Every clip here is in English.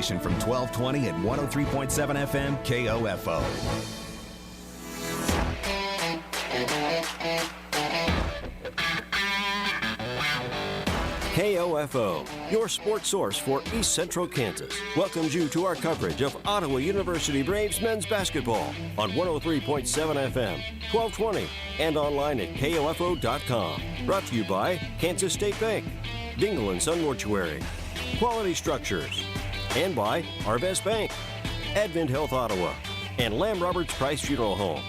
station from 1220 and 103.7 FM KOFO. KOFO, your sports source for East Central Kansas, welcomes you to our coverage of Ottawa University Braves men's basketball on 103.7 FM, 1220, and online at KOFO.com. Brought to you by Kansas State Bank, Dingle & Son Mortuary, Quality Structures, and by Arvest Bank, Advent Health Ottawa, and Lamb Roberts Price Funeral Home.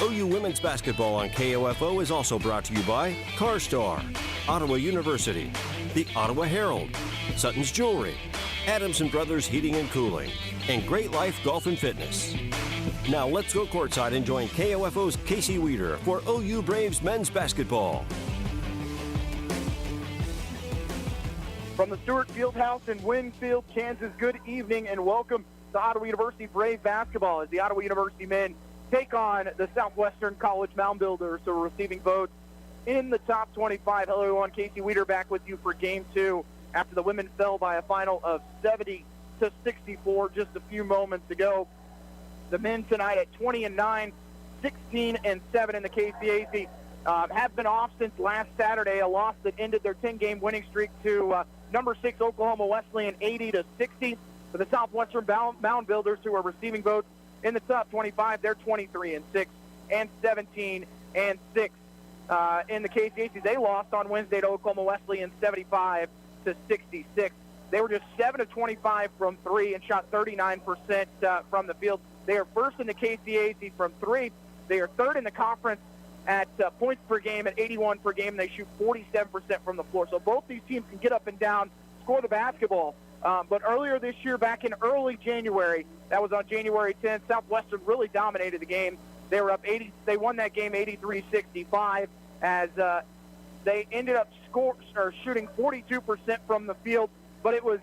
OU Women's Basketball on KOFO is also brought to you by CarStar, Ottawa University, the Ottawa Herald, Sutton's Jewelry, Adamson Brothers Heating and Cooling, and Great Life Golf and Fitness. Now let's go courtside and join KOFO's Casey Weeder for OU Braves men's basketball. From the Stewart Fieldhouse in Winfield, Kansas, good evening and welcome to Ottawa University Brave basketball as the Ottawa University men take on the Southwestern College Mound Builders, who are receiving votes in the top 25. Hello, everyone. Casey Weeder back with you for Game 2 after the women fell by a final of 70-64 just a few moments ago. The men tonight at 20-9, 16-7 in the KCAC. Have been off since last Saturday, a loss that ended their 10-game winning streak to number 6 Oklahoma Wesleyan 80-60. For the Southwestern Mound Builders, who are receiving votes in the top 25, they're 23-6 and 17-6. In the KCAC, they lost on Wednesday to Oklahoma Wesleyan 75-66. They were just 7 of 25 from three and shot 39% from the field. They are first in the KCAC from three. They are third in the conference at points per game at 81 per game. They shoot 47% from the floor. So both these teams can get up and down, score the basketball. But earlier this year, back in early January, that was on January 10th, Southwestern really dominated the game. They were up 80. They won that game 83-65 as they ended up shooting 42% from the field. But it was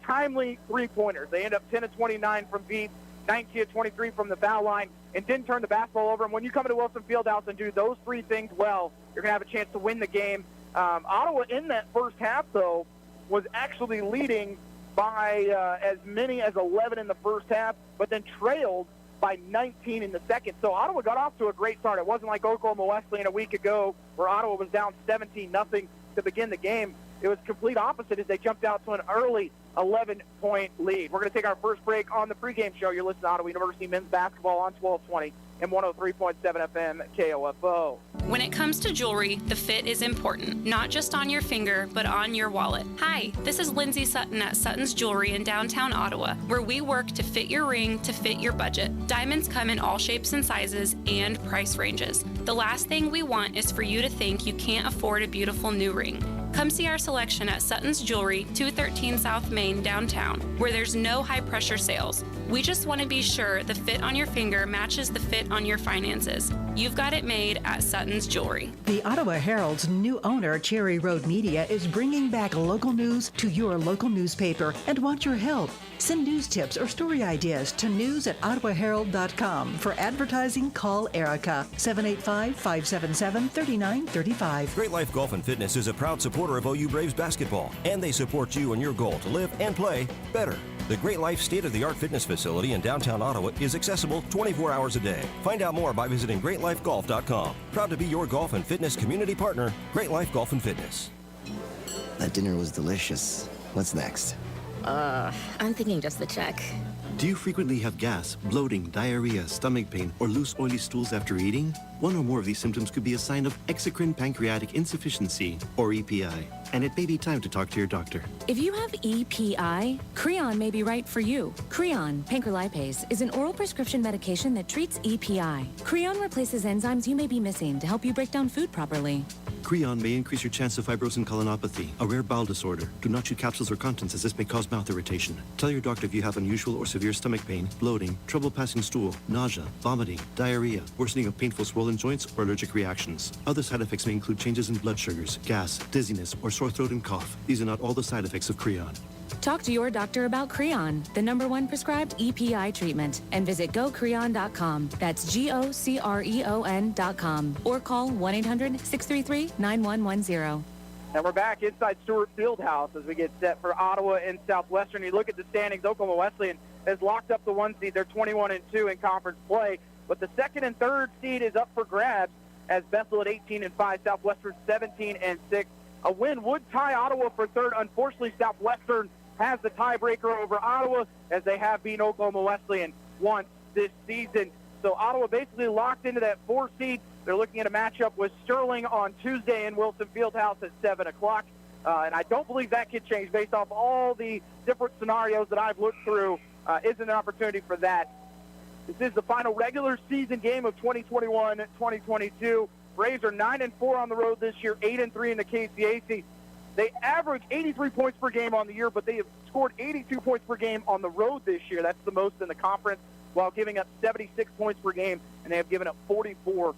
timely three-pointers. They ended up 10 of 29 from deep, 19 of 23 from the foul line, and didn't turn the basketball over. And when you come into Wilson Fieldhouse and do those three things well, you're going to have a chance to win the game. Ottawa in that first half, though, was actually leading by as many as 11 in the first half, but then trailed by 19 in the second. So Ottawa got off to a great start. It wasn't like Oklahoma Wesleyan a week ago where Ottawa was down 17-0 to begin the game. It was complete opposite as they jumped out to an early 11-point lead. We're going to take our first break on the pregame show. You're listening to Ottawa University men's basketball on 1220 and 103.7 FM KOFO. When it comes to jewelry, the fit is important, not just on your finger, but on your wallet. Hi, this is Lindsay Sutton at Sutton's Jewelry in downtown Ottawa, where we work to fit your ring to fit your budget. Diamonds come in all shapes and sizes and price ranges. The last thing we want is for you to think you can't afford a beautiful new ring. Come see our selection at Sutton's Jewelry, 213 South Main, downtown, where there's no high-pressure sales. We just want to be sure the fit on your finger matches the fit on your finances. You've got it made at Sutton's Jewelry. The Ottawa Herald's new owner, Cherry Road Media, is bringing back local news to your local newspaper and want your help. Send news tips or story ideas to news@ottawaherald.com. For advertising, call Erica, 785-577-3935. Great Life Golf and Fitness is a proud supporter of OU Braves basketball, and they support you in your goal to live and play better. The Great Life state-of-the-art fitness facility in downtown Ottawa is accessible 24 hours a day. Find out more by visiting greatlifegolf.com. Proud to be your golf and fitness community partner, Great Life Golf and Fitness. That dinner was delicious. What's next? I'm thinking just the check. Do you frequently have gas, bloating, diarrhea, stomach pain, or loose oily stools after eating? One or more of these symptoms could be a sign of exocrine pancreatic insufficiency, or EPI, and it may be time to talk to your doctor. If you have EPI, Creon may be right for you. Creon, pancrelipase, is an oral prescription medication that treats EPI. Creon replaces enzymes you may be missing to help you break down food properly. Creon may increase your chance of fibrosing colonopathy, a rare bowel disorder. Do not chew capsules or contents as this may cause mouth irritation. Tell your doctor if you have unusual or severe stomach pain, bloating, trouble passing stool, nausea, vomiting, diarrhea, worsening of painful swollen joints, or allergic reactions. Other side effects may include changes in blood sugars, gas, dizziness, or sore throat and cough. These are not all the side effects of Creon. Talk to your doctor about Creon, the #1 prescribed EPI treatment, and visit gocreon.com. That's GOCREON.com. Or call 1-800-633-9110. And we're back inside Stewart Fieldhouse as we get set for Ottawa and Southwestern. You look at the standings, Oklahoma Wesleyan has locked up the 1 seed. They're 21-2 in conference play. But the 2nd and 3rd seed is up for grabs as Bethel at 18-5, Southwestern 17-6. A win would tie Ottawa for 3rd. Unfortunately, Southwestern has the tiebreaker over Ottawa as they have beaten Oklahoma Wesleyan once this season. So Ottawa basically locked into that 4 seed. They're looking at a matchup with Sterling on Tuesday in Wilson Fieldhouse at 7 o'clock. And I don't believe that could change based off all the different scenarios that I've looked through. Isn't an opportunity for that. This is the final regular season game of 2021-2022. Braves are 9-4 on the road this year, 8-3 in the KCAC. They average 83 points per game on the year, but they have scored 82 points per game on the road this year. That's the most in the conference, while giving up 76 points per game, and they have given up 44%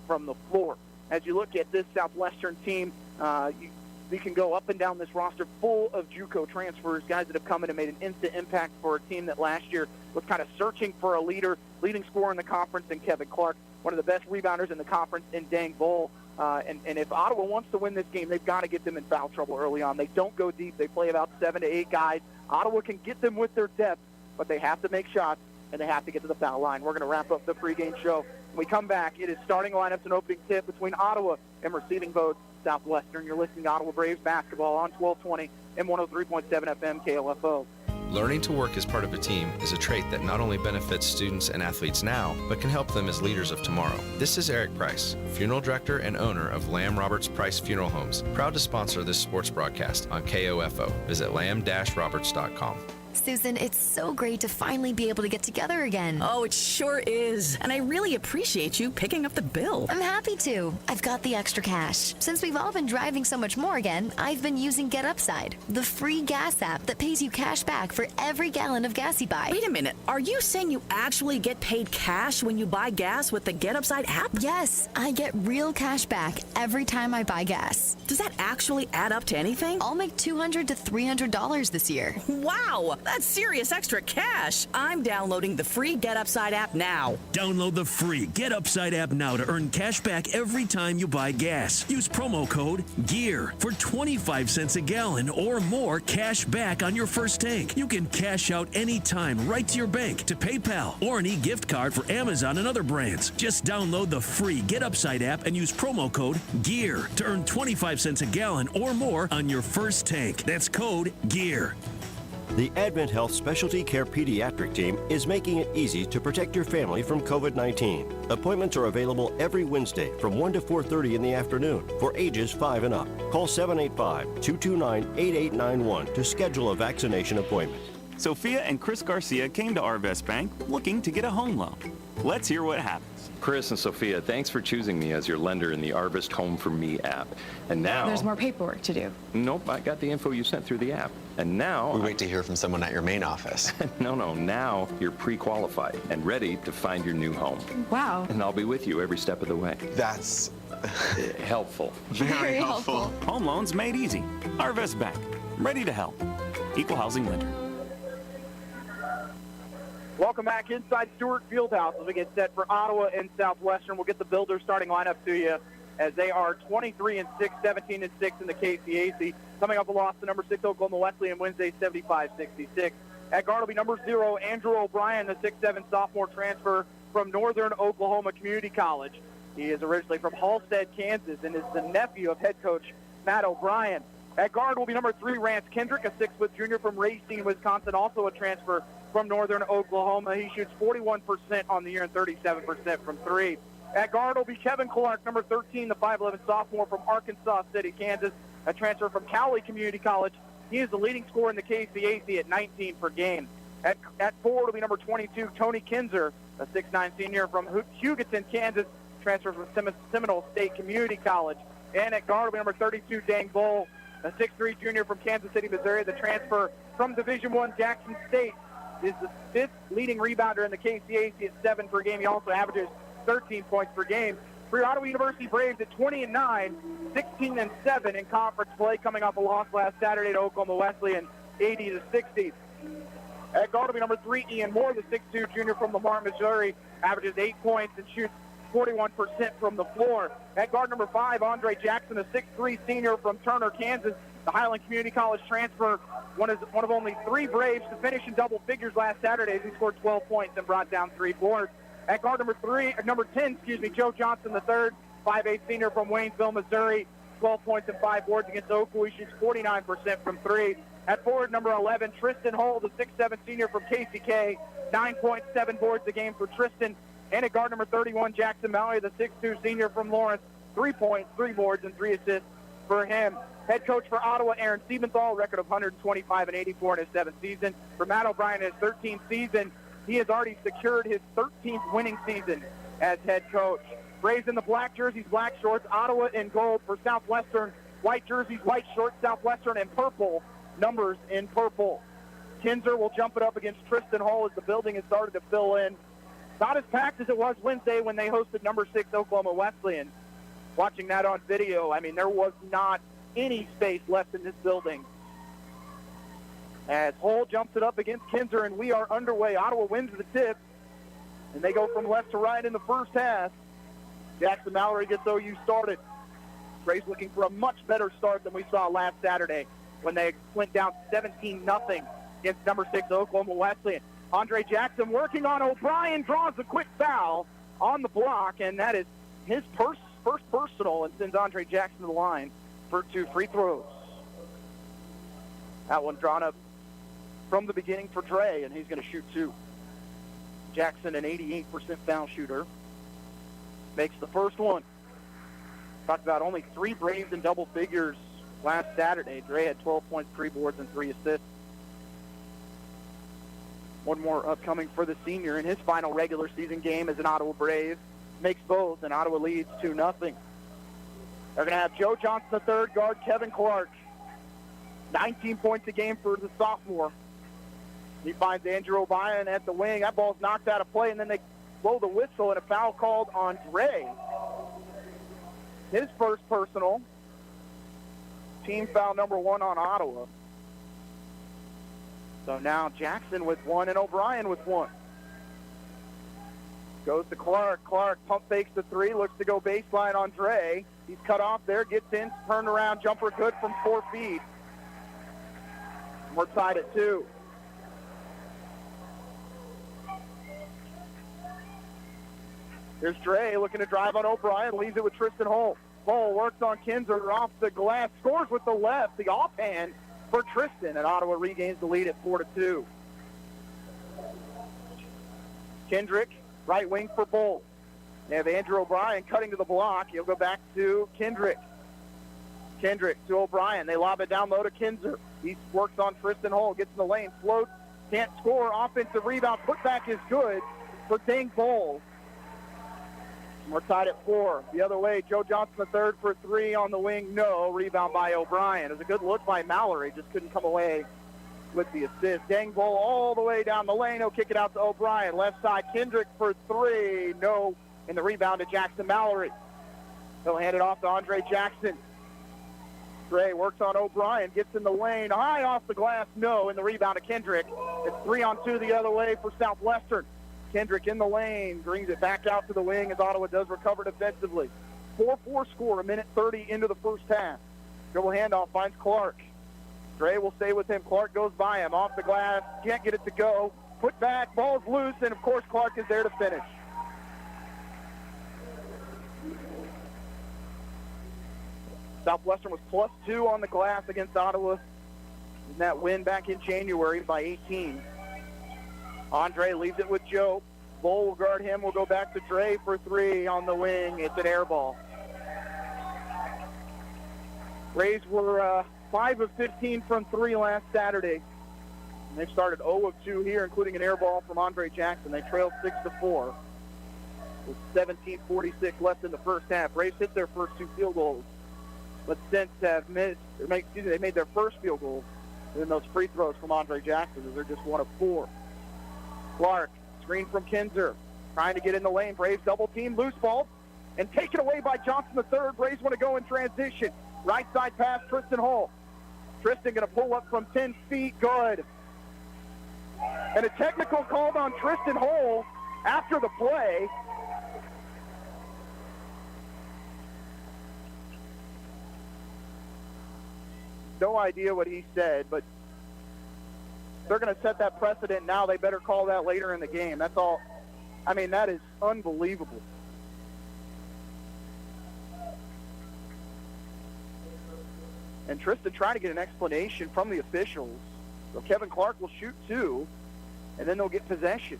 from the floor. As you look at this Southwestern team, you can go up and down this roster full of JUCO transfers, guys that have come in and made an instant impact for a team that last year was kind of searching for a leading scorer in the conference in Kevin Clark, one of the best rebounders in the conference in Dang Bull. And if Ottawa wants to win this game, they've got to get them in foul trouble early on. They don't go deep. They play about 7 to 8 guys. Ottawa can get them with their depth, but they have to make shots, and they have to get to the foul line. We're going to wrap up the pregame show. When we come back, it is starting lineups and opening tip between Ottawa and receiving votes Southwestern. You're listening to Ottawa Braves basketball on 1220 and 103.7 FM KLFO. Learning to work as part of a team is a trait that not only benefits students and athletes now, but can help them as leaders of tomorrow. This is Eric Price, funeral director and owner of Lamb Roberts Price Funeral Homes, proud to sponsor this sports broadcast on KOFO. Visit lamb-roberts.com. Susan, it's so great to finally be able to get together again. Oh, it sure is. And I really appreciate you picking up the bill. I'm happy to. I've got the extra cash. Since we've all been driving so much more again, I've been using Get Upside, the free gas app that pays you cash back for every gallon of gas you buy. Wait a minute. Are you saying you actually get paid cash when you buy gas with the Get Upside app? Yes, I get real cash back every time I buy gas. Does that actually add up to anything? I'll make $200 to $300 this year. Wow, that's serious extra cash. I'm downloading the free Get Upside app now. Download the free Get Upside app now to earn cash back every time you buy gas. Use promo code GEAR for 25 cents a gallon or more cash back on your first tank. You can cash out anytime right to your bank, to PayPal, or an e-gift card for Amazon and other brands. Just download the free Get Upside app and use promo code GEAR to earn 25 cents a gallon or more on your first tank. That's code GEAR. The Advent Health Specialty Care Pediatric Team is making it easy to protect your family from COVID-19. Appointments are available every Wednesday from 1 to 4:30 in the afternoon for ages 5 and up. Call 785-229-8891 to schedule a vaccination appointment. Sophia and Chris Garcia came to Arvest Bank looking to get a home loan. Let's hear what happened. Chris and Sophia, thanks for choosing me as your lender in the Arvest Home for Me app. And now... There's more paperwork to do. Nope, I got the info you sent through the app. And now... We wait to hear from someone at your main office. No, now you're pre-qualified and ready to find your new home. Wow. And I'll be with you every step of the way. That's... helpful. Very helpful. Home loans made easy. Arvest Bank. Ready to help. Equal housing lender. Welcome back inside Stewart Fieldhouse as we get set for Ottawa and Southwestern. We'll get the Builders starting lineup to you as they are 23-6, 17-6 in the KCAC. Coming up a loss to number 6 Oklahoma Wesleyan Wednesday, 75-66. At guard will be number 0 Andrew O'Brien, the 6'7 sophomore transfer from Northern Oklahoma Community College. He is originally from Halstead, Kansas, and is the nephew of head coach Matt O'Brien. At guard will be number 3 Rance Kendrick, a 6-foot junior from Racine, Wisconsin, also a transfer from Northern Oklahoma. He shoots 41% on the year and 37% from 3. At guard will be Kevin Clark, number 13, the 5'11 sophomore from Arkansas City, Kansas, a transfer from Cowley Community College. He is the leading scorer in the KCAC at 19 per game. At forward will be number 22, Tony Kinzer, a 6'9 senior from Hugoton, Kansas, transfer from Seminole State Community College. And at guard will be number 32, Dang Bull, a 6'3 junior from Kansas City, Missouri, the transfer from Division I Jackson State. Is the 5th leading rebounder in the KCAC at 7 per game. He also averages 13 points per game. For your Ottawa University Braves at 20-9, 16-7 in conference play, coming off a loss last Saturday to Oklahoma Wesleyan, 80-60. At guard will be number 3 Ian Moore, the 6'2 junior from Lamar, Missouri, averages 8 points and shoots 41% from the floor. At guard number 5, Andre Jackson, a 6'3 senior from Turner, Kansas. The Highland Community College transfer, one of only 3 Braves to finish in double figures last Saturday. He scored 12 points and brought down 3 boards. At guard number 10, Joe Johnson III, 5'8 senior from Waynesville, Missouri. 12 points and 5 boards against Oakville. He shoots 49% from 3. At forward number 11, Tristan Hull, the 6'7 senior from KCK. 9.7 boards a game for Tristan. And at guard number 31, Jackson Mallory, the 6'2 senior from Lawrence. 3 points, 3 boards, and 3 assists for him. Head coach for Ottawa, Aaron Siebenthal, record of 125 and 84 in his 7th season. For Matt O'Brien, in his 13th season, he has already secured his 13th winning season as head coach. Braves in the black jerseys, black shorts. Ottawa in gold for Southwestern. White jerseys, white shorts, Southwestern, and purple numbers in purple. Kinzer will jump it up against Tristan Hull as the building has started to fill in. Not as packed as it was Wednesday when they hosted number 6 Oklahoma Wesleyan. Watching that on video, I mean, there was not any space left in this building. As Hull jumps it up against Kinzer, and we are underway. Ottawa wins the tip, and they go from left to right in the first half. Jackson Mallory gets OU started. Braves looking for a much better start than we saw last Saturday when they went down 17-0 against number 6 Oklahoma Wesleyan. Andre Jackson working on O'Brien, draws a quick foul on the block, and that is his first personal, and sends Andre Jackson to the line for 2 free throws. That one drawn up from the beginning for Dre, and he's going to shoot 2. Jackson, an 88% foul shooter, makes the first one. Talked about only 3 Braves in double figures last Saturday. Dre had 12 points, 3 boards, and 3 assists. One more upcoming for the senior in his final regular season game as an Ottawa Brave. Makes both, and Ottawa leads 2-0. They're going to have Joe Johnson III guard Kevin Clark. 19 points a game for the sophomore. He finds Andrew O'Brien at the wing. That ball's knocked out of play, and then they blow the whistle and a foul called on Dre. His first personal. Team foul number 1 on Ottawa. So now Jackson with 1 and O'Brien with 1. Goes to Clark. Clark pump fakes the 3, looks to go baseline on Dre. He's cut off there, gets in, turned around, jumper good from 4 feet. We're tied at 2. Here's Dre looking to drive on O'Brien, leaves it with Tristan Hull. Hull works on Kinzer off the glass, scores with the left, the offhand for Tristan, and Ottawa regains the lead at 4-2. Kendrick, right wing for Bull. They have Andrew O'Brien cutting to the block. He'll go back to Kendrick. Kendrick to O'Brien. They lob it down low to Kinzer. He works on Tristan Hull, gets in the lane, floats, can't score. Offensive rebound, putback is good for Dang Bull. We're tied at 4. The other way, Joe Johnson III for 3 on the wing. No. Rebound by O'Brien. It was a good look by Mallory. Just couldn't come away with the assist. Dang Bull all the way down the lane. He'll kick it out to O'Brien. Left side, Kendrick for 3. No. And the rebound to Jackson Mallory. He'll hand it off to Andre Jackson. Dre works on O'Brien. Gets in the lane. High off the glass. No. And the rebound to Kendrick. It's 3-on-2 the other way for Southwestern. Kendrick in the lane, brings it back out to the wing as Ottawa does recover defensively. 4-4 score, a minute 30 into the first half. Dribble handoff finds Clark. Dre will stay with him. Clark goes by him, off the glass, can't get it to go. Put back, ball's loose, and of course Clark is there to finish. Southwestern was +2 on the glass against Ottawa in that win back in January by 18. Andre leaves it with Joe. Bull will guard him. We'll go back to Dre for 3 on the wing. It's an air ball. Braves were 5 of 15 from 3 last Saturday. And they've started 0 of 2 here, including an air ball from Andre Jackson. They trailed 6-4 with 17:46 left in the first half. Braves hit their first 2 field goals, but since they made their first field goal in those free throws from Andre Jackson, as they're just 1 of 4. Clark, screen from Kinzer, trying to get in the lane. Braves double team, loose ball, and taken away by Johnson III. Braves want to go in transition. Right side pass, Tristan Hull. Tristan going to pull up from 10 feet, good. And a technical called on Tristan Hull after the play. No idea what he said, but they're going to set that precedent now. They better call that later in the game. That's all. I mean, that is unbelievable. And Tristan trying to get an explanation from the officials. So Kevin Clark will shoot 2, and then they'll get possession.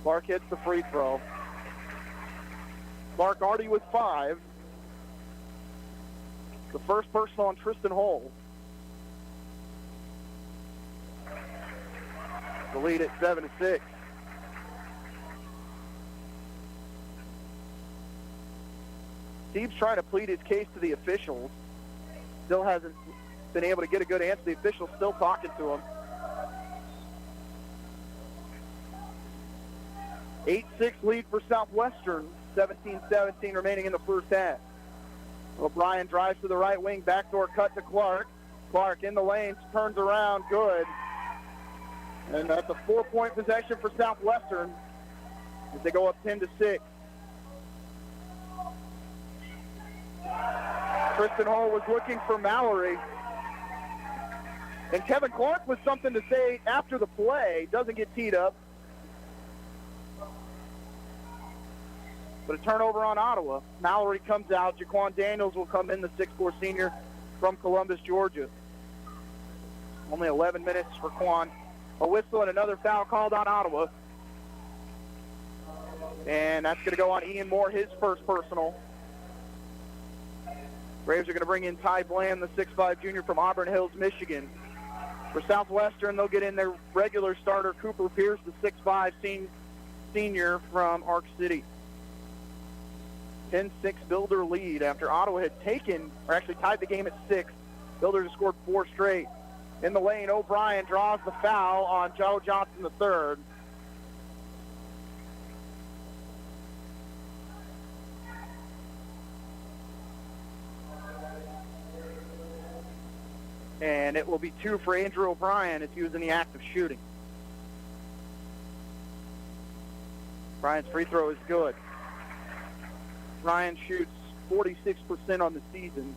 Clark hits the free throw. Clark already with 5. The first personal on Tristan Hull. The lead at 7-6. Steve's trying to plead his case to the officials. Still hasn't been able to get a good answer. The official's still talking to him. 8-6 lead for Southwestern. 17-17 remaining in the first half. O'Brien drives to the right wing, backdoor cut to Clark. Clark in the lane, turns around, good. And that's a 4-point possession for Southwestern as they go up 10-6. Tristan Hull was looking for Mallory. And Kevin Clark with something to say after the play. Doesn't get teed up. But a turnover on Ottawa. Mallory comes out. Jaquan Daniels will come in, the 6'4 senior from Columbus, Georgia. Only 11 minutes for Quan. A whistle and another foul called on Ottawa. And that's going to go on Ian Moore, his first personal. Braves are going to bring in Ty Bland, the 6'5 junior from Auburn Hills, Michigan. For Southwestern, they'll get in their regular starter, Cooper Pierce, the 6'5 senior from Arc City. 10-6 Builder lead after Ottawa had taken, or actually tied the game at 6. Builders have scored 4 straight. In the lane, O'Brien draws the foul on Joe Johnson III. And it will be 2 for Andrew O'Brien as he was in the act of shooting. Brian's free throw is good. Brian shoots 46% on the season.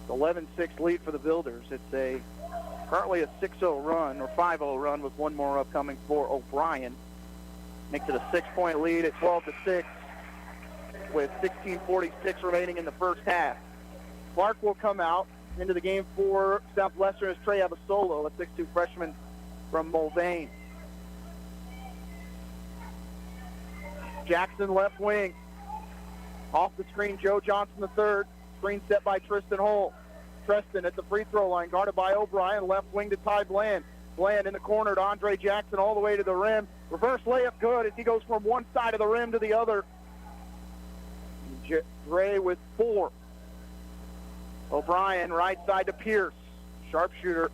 It's 11-6 lead for the Builders. It's currently a 6-0 run, or 5-0 run with one more upcoming for O'Brien. Makes it a 6-point lead at 12-6 with 16:46 remaining in the first half. Clark will come out into the game for Southwestern as Trey Abasolo, a 6'2 freshman from Mulvane. Jackson left wing. Off the screen, Joe Johnson III. Screen set by Tristan Hull. Tristan at the free throw line, guarded by O'Brien. Left wing to Ty Bland. Bland in the corner to Andre Jackson all the way to the rim. Reverse layup good as he goes from one side of the rim to the other. Dre with 4. O'Brien right side to Pierce. Sharpshooter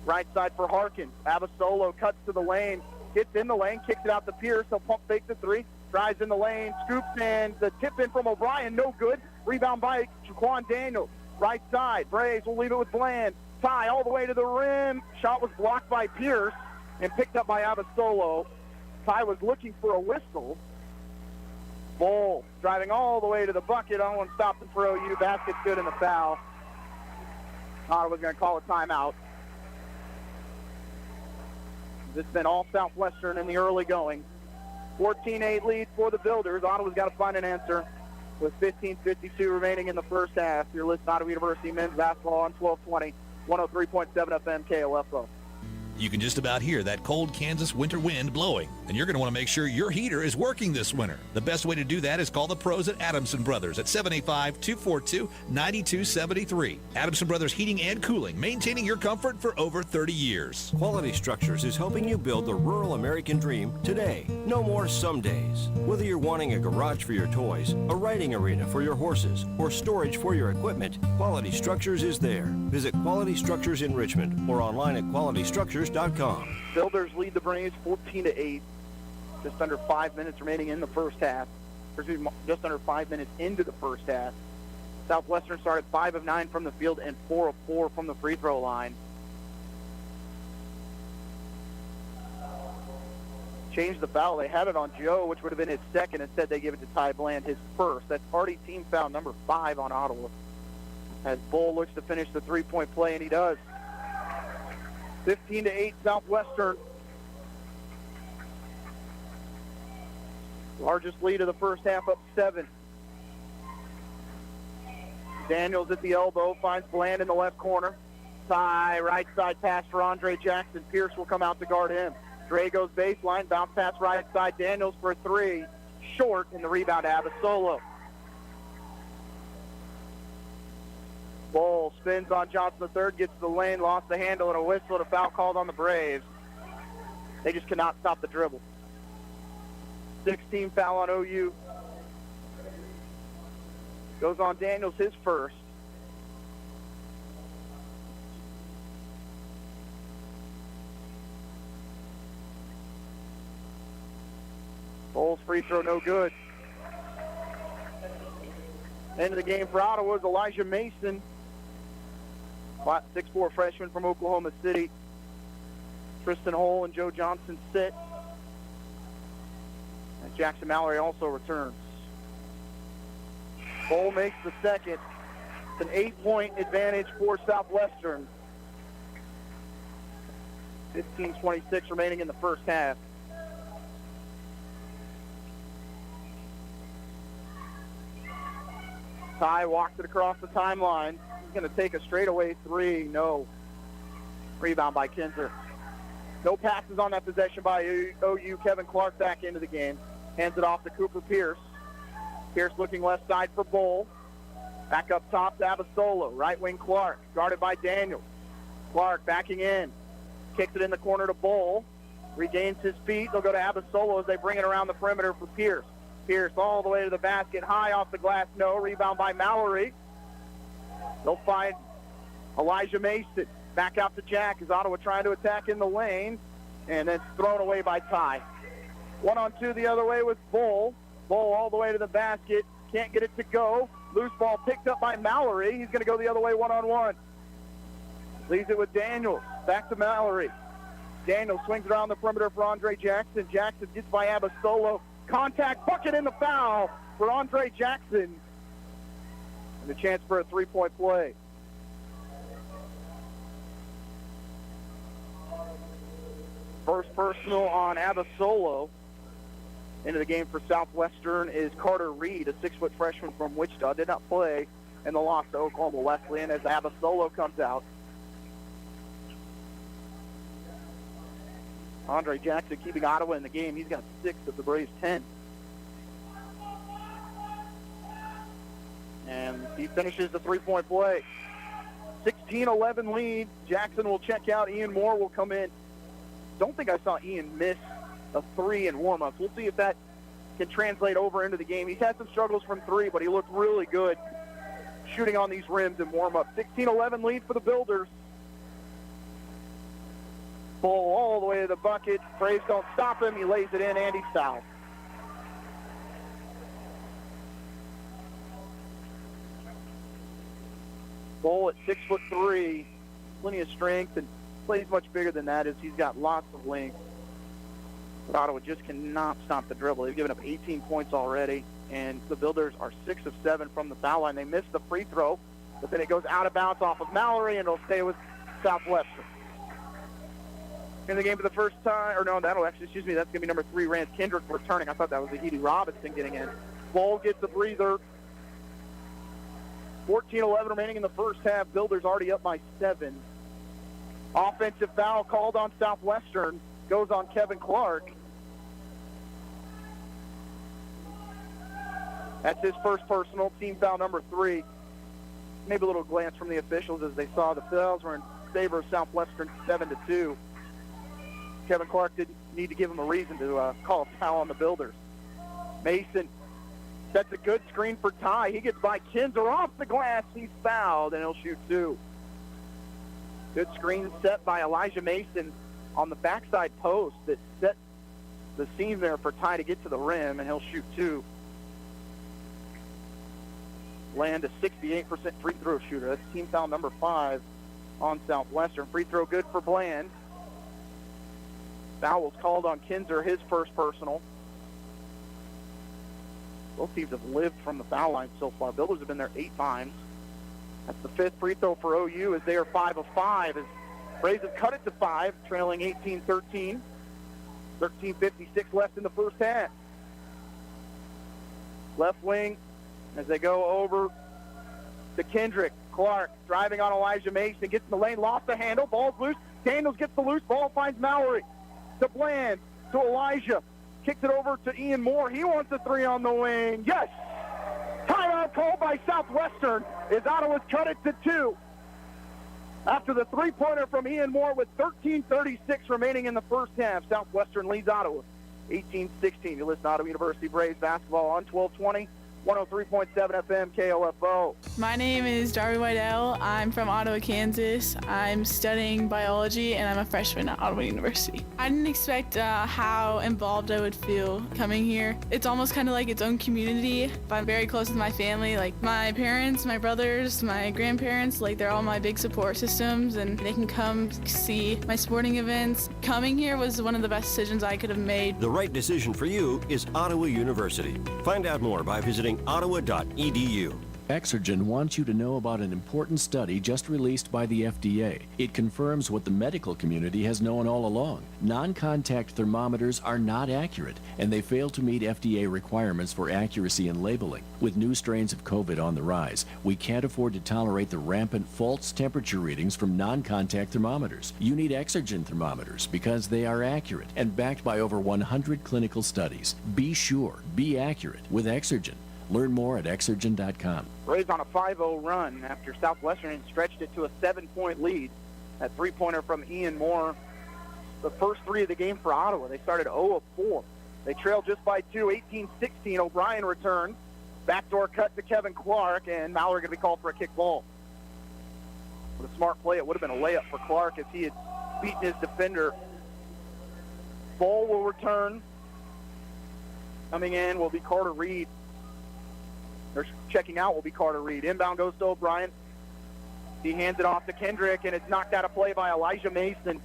right side for Harkins. Abasolo cuts to the lane. Gets in the lane, kicks it out to Pierce. He'll pump fake the 3. Drives in the lane, scoops, and the tip in from O'Brien, no good. Rebound by Jaquan Daniels. Right side. Braves will leave it with Bland. Ty all the way to the rim. Shot was blocked by Pierce and picked up by Abasolo. Ty was looking for a whistle. Bull driving all the way to the bucket. On one stop and throw you. Basket's good in the foul. Ottawa's going to call a timeout. This has been all Southwestern in the early going. 14-8 lead for the Builders. Ottawa's got to find an answer with 15:52 remaining in the first half. You're listening to Ottawa University men's basketball on 1220, 103.7 FM KOFO. You can just about hear that cold Kansas winter wind blowing, and you're going to want to make sure your heater is working this winter. The best way to do that is call the pros at Adamson Brothers at 785-242-9273. Adamson Brothers Heating and Cooling, maintaining your comfort for over 30 years. Quality Structures is helping you build the rural American dream today. No more some days. Whether you're wanting a garage for your toys, a riding arena for your horses, or storage for your equipment, Quality Structures is there. Visit Quality Structures in Richmond or online at qualitystructures.com. Builders lead the Braves 14-8. Just under 5 minutes remaining in the first half. Just under 5 minutes into the first half. Southwestern started 5 of 9 from the field and 4 of 4 from the free throw line. changed the foul. They had it on Joe, which would have been his second. Instead, they give it to Ty Bland, his first. That's already team foul number 5 on Ottawa. As Bull looks to finish the three-point play, and he does. 15-8 Southwestern. Largest lead of the first half, up 7. Daniels at the elbow, finds Bland in the left corner. Ty, right side pass for Andre Jackson. Pierce will come out to guard him. Dre goes baseline, bounce pass right side. Daniels for 3. Short, in the rebound, Abasolo. Bull spins on Johnson III, gets to the lane, lost the handle, and a whistle and a foul called on the Braves. They just cannot stop the dribble. 16 foul on OU. Goes on Daniels, his first. Bull's free throw no good. End of the game for Ottawa is Elijah Mason. 6'4" freshman from Oklahoma City. Tristan Hole and Joe Johnson sit. And Jackson Mallory also returns. Bull makes the second. It's an 8-point advantage for Southwestern. 15:26 remaining in the first half. Ty walks it across the timeline. He's going to take a straightaway 3. No. Rebound by Kinzer. No passes on that possession by OU. Kevin Clark back into the game. Hands it off to Cooper Pierce. Pierce looking left side for Bull. Back up top to Abasolo. Right wing Clark. Guarded by Daniels. Clark backing in. Kicks it in the corner to Bull. Regains his feet. They'll go to Abasolo as they bring it around the perimeter for Pierce. Pierce all the way to the basket. High off the glass. No. Rebound by Mallory. They'll find Elijah Mason. Back out to Jack as Ottawa trying to attack in the lane. And then thrown away by Ty. 1-on-2 the other way with Bull. Bull all the way to the basket. Can't get it to go. Loose ball picked up by Mallory. He's going to go the other way 1-on-1. Leaves it with Daniels. Back to Mallory. Daniels swings around the perimeter for Andre Jackson. Jackson gets by Abasolo. Contact, bucket in the foul for Andre Jackson. And a chance for a three-point play. First personal on Abasolo. Into the game for Southwestern is Carter Reed, a 6-foot freshman from Wichita. Did not play in the loss to Oklahoma Wesleyan as Abasolo comes out. Andre Jackson keeping Ottawa in the game. He's got 6 of the Braves' 10. And he finishes the three-point play. 16-11 lead. Jackson will check out. Ian Moore will come in. Don't think I saw Ian miss a 3 in warm-ups. We'll see if that can translate over into the game. He's had some struggles from 3, but he looked really good shooting on these rims in warm-up. 16-11 lead for the Builders. Bull all the way to the bucket. Braves don't stop him. He lays it in, and he's fouled. Bull at 6'3", plenty of strength, and plays much bigger than that as he's got lots of length. But Ottawa just cannot stop the dribble. They've given up 18 points already, and the Builders are 6 of 7 from the foul line. They missed the free throw, but then it goes out of bounds off of Mallory, and it'll stay with Southwestern. In the game for the first time, or no, that's going to be number 3, Rance Kendrick returning. I thought that was Zahidi Robinson getting in. Bull gets a breather. 14-11 remaining in the first half. Builders already up by 7. Offensive foul called on Southwestern. Goes on Kevin Clark. That's his first personal, team foul number 3. Maybe a little glance from the officials as they saw the fouls were in favor of Southwestern 7-2. Kevin Clark didn't need to give him a reason to call a foul on the Builders. Mason sets a good screen for Ty. He gets by Kinzer off the glass. He's fouled, and he'll shoot 2. Good screen set by Elijah Mason on the backside post that set the seam there for Ty to get to the rim, and he'll shoot 2. Land a 68% free throw shooter. That's team foul number 5 on Southwestern. Free throw good for Bland. Foul was called on Kinzer, his first personal. Both teams have lived from the foul line so far. Builders have been there 8 times. That's the 5th free throw for OU as they are 5 of 5. As Braves have cut it to 5, trailing 18-13. 13:56 left in the first half. Left wing as they go over to Kendrick. Clark driving on Elijah Mason, gets in the lane, lost the handle, ball's loose. Daniels gets the loose ball, finds Mallory. To Bland, to Elijah. Kicks it over to Ian Moore. He wants a 3 on the wing. Yes! Timeout called by Southwestern as Ottawa's cut it to 2. After the 3-pointer from Ian Moore with 13:36 remaining in the first half, Southwestern leads Ottawa 18-16. You listen to Ottawa University Braves basketball on 1220. 103.7 FM KOFO. My name is Darby Whitell. I'm from Ottawa, Kansas. I'm studying biology, and I'm a freshman at Ottawa University. I didn't expect how involved I would feel coming here. It's almost kind of like its own community. I'm very close with my family, like my parents, my brothers, my grandparents. Like, they're all my big support systems, and they can come see my sporting events. Coming here was one of the best decisions I could have made. The right decision for you is Ottawa University. Find out more by visiting ottawa.edu. Exergen wants you to know about an important study just released by the FDA. It confirms what the medical community has known all along. Non-contact thermometers are not accurate, and they fail to meet FDA requirements for accuracy in labeling. With new strains of COVID on the rise, we can't afford to tolerate the rampant false temperature readings from non-contact thermometers. You need Exergen thermometers because they are accurate and backed by over 100 clinical studies. Be sure, be accurate with Exergen. Learn more at Exergen.com. Braves on a 5-0 run after Southwestern stretched it to a 7-point lead. That 3-pointer from Ian Moore, the first 3 of the game for Ottawa. They started 0 of 4. They trailed just by 2, 18-16. O'Brien returns. Backdoor cut to Kevin Clark, and Mallory going to be called for a kick ball. With a smart play, it would have been a layup for Clark as he had beaten his defender. Ball will return. Coming in will be Carter Reed. Or checking out will be Carter Reed. Inbound goes to O'Brien. He hands it off to Kendrick, and it's knocked out of play by Elijah Mason.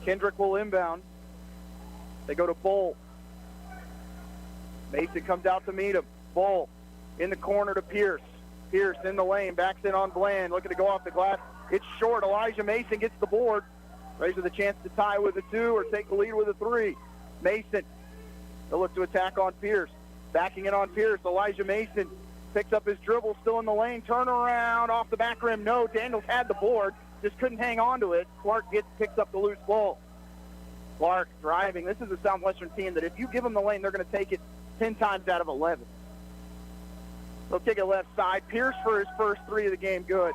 Kendrick will inbound. They go to Bull. Mason comes out to meet him. Bull in the corner to Pierce. Pierce in the lane, backs in on Bland, looking to go off the glass. It's short. Elijah Mason gets the board. Braves with a chance to tie with a 2 or take the lead with a 3. Mason, they'll look to attack on Pierce. Backing in on Pierce. Elijah Mason picks up his dribble, still in the lane. Turn around off the back rim. No, Daniels had the board, just couldn't hang on to it. Clark picks up the loose ball. Clark driving. This is a Southwestern team that if you give them the lane, they're going to take it 10 times out of 11. They'll take it left side. Pierce for his first 3 of the game. Good.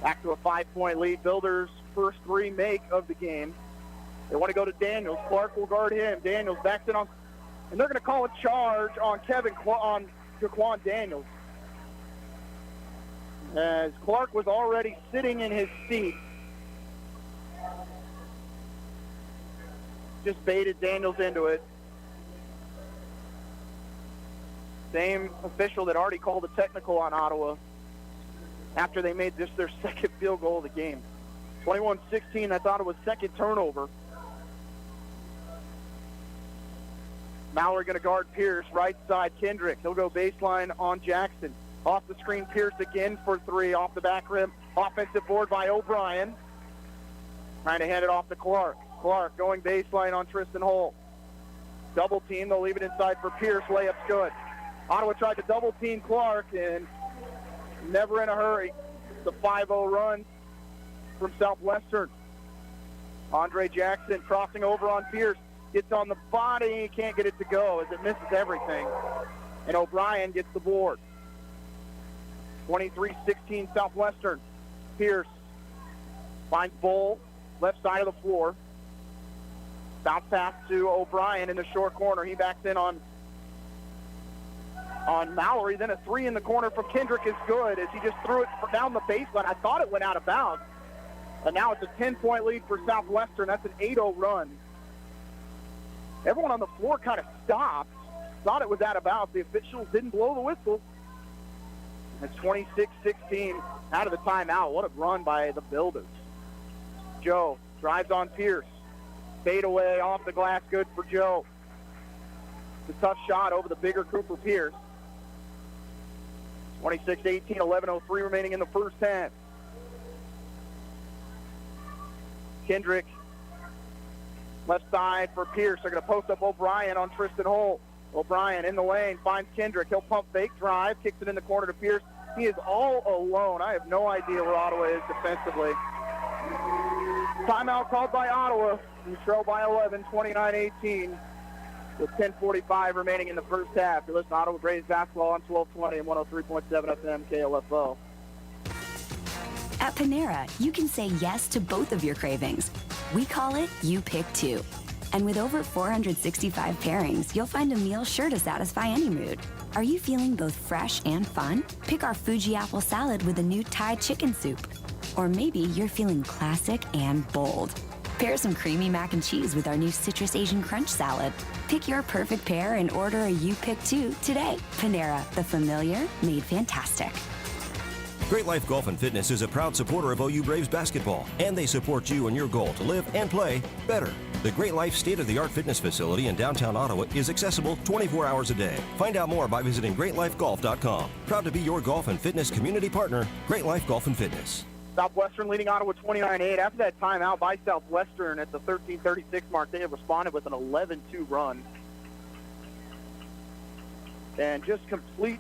Back to a 5-point lead. Builders' first 3 make of the game. They want to go to Daniels. Clark will guard him. Daniels backs in on, and they're going to call a charge on Jaquan Daniels. As Clark was already sitting in his seat. Just baited Daniels into it. Same official that already called a technical on Ottawa after they made this their second field goal of the game. 21-16, that's Ottawa's second turnover. Mallory going to guard Pierce, right side Kendrick. He'll go baseline on Jackson. Off the screen, Pierce again for 3, off the back rim. Offensive board by O'Brien. Trying to hand it off to Clark. Clark going baseline on Tristan Hull. Double team, they'll leave it inside for Pierce. Layup's good. Ottawa tried to double team Clark and never in a hurry. The 5-0 run from Southwestern. Andre Jackson crossing over on Pierce. Gets on the body, can't get it to go as it misses everything. And O'Brien gets the board. 23-16 Southwestern. Pierce finds Bull, left side of the floor. Bounce pass to O'Brien in the short corner. He backs in on Mallory. Then a 3 in the corner from Kendrick is good as he just threw it down the baseline. I thought it went out of bounds. And now it's a 10-point lead for Southwestern. That's an 8-0 run. Everyone on the floor kind of stopped thought it was out of bounds. The officials didn't blow the whistle. It's 26-16 out of the timeout. What a run by the Builders. Joe drives on Pierce. Fade away off the glass, good for Joe. It's a tough shot over the bigger Cooper Pierce. 26-18, 11:03 remaining in the first half. Kendrick, left side for Pierce. They're going to post up O'Brien on Tristan Holt. O'Brien in the lane, finds Kendrick. He'll pump fake drive, kicks it in the corner to Pierce. He is all alone. I have no idea where Ottawa is defensively. Timeout called by Ottawa. We trail by 11, 29-18, with 10:45 remaining in the first half. You're listening to Ottawa Braves basketball on 1220 and 103.7 FM KLFO. At Panera, you can say yes to both of your cravings. We call it You Pick Two. And with over 465 pairings, you'll find a meal sure to satisfy any mood. Are you feeling both fresh and fun? Pick our Fuji apple salad with a new Thai chicken soup. Or maybe you're feeling classic and bold. Pair some creamy mac and cheese with our new Citrus Asian Crunch salad. Pick your perfect pair and order a You Pick Two today. Panera, the familiar made fantastic. Great Life Golf and Fitness is a proud supporter of OU Braves basketball, and they support you in your goal to live and play better. The Great Life state-of-the-art fitness facility in downtown Ottawa is accessible 24 hours a day. Find out more by visiting greatlifegolf.com. Proud to be your golf and fitness community partner, Great Life Golf and Fitness. Southwestern leading Ottawa 29-8. After that timeout by Southwestern at the 13:36 mark, they have responded with an 11-2 run. And just complete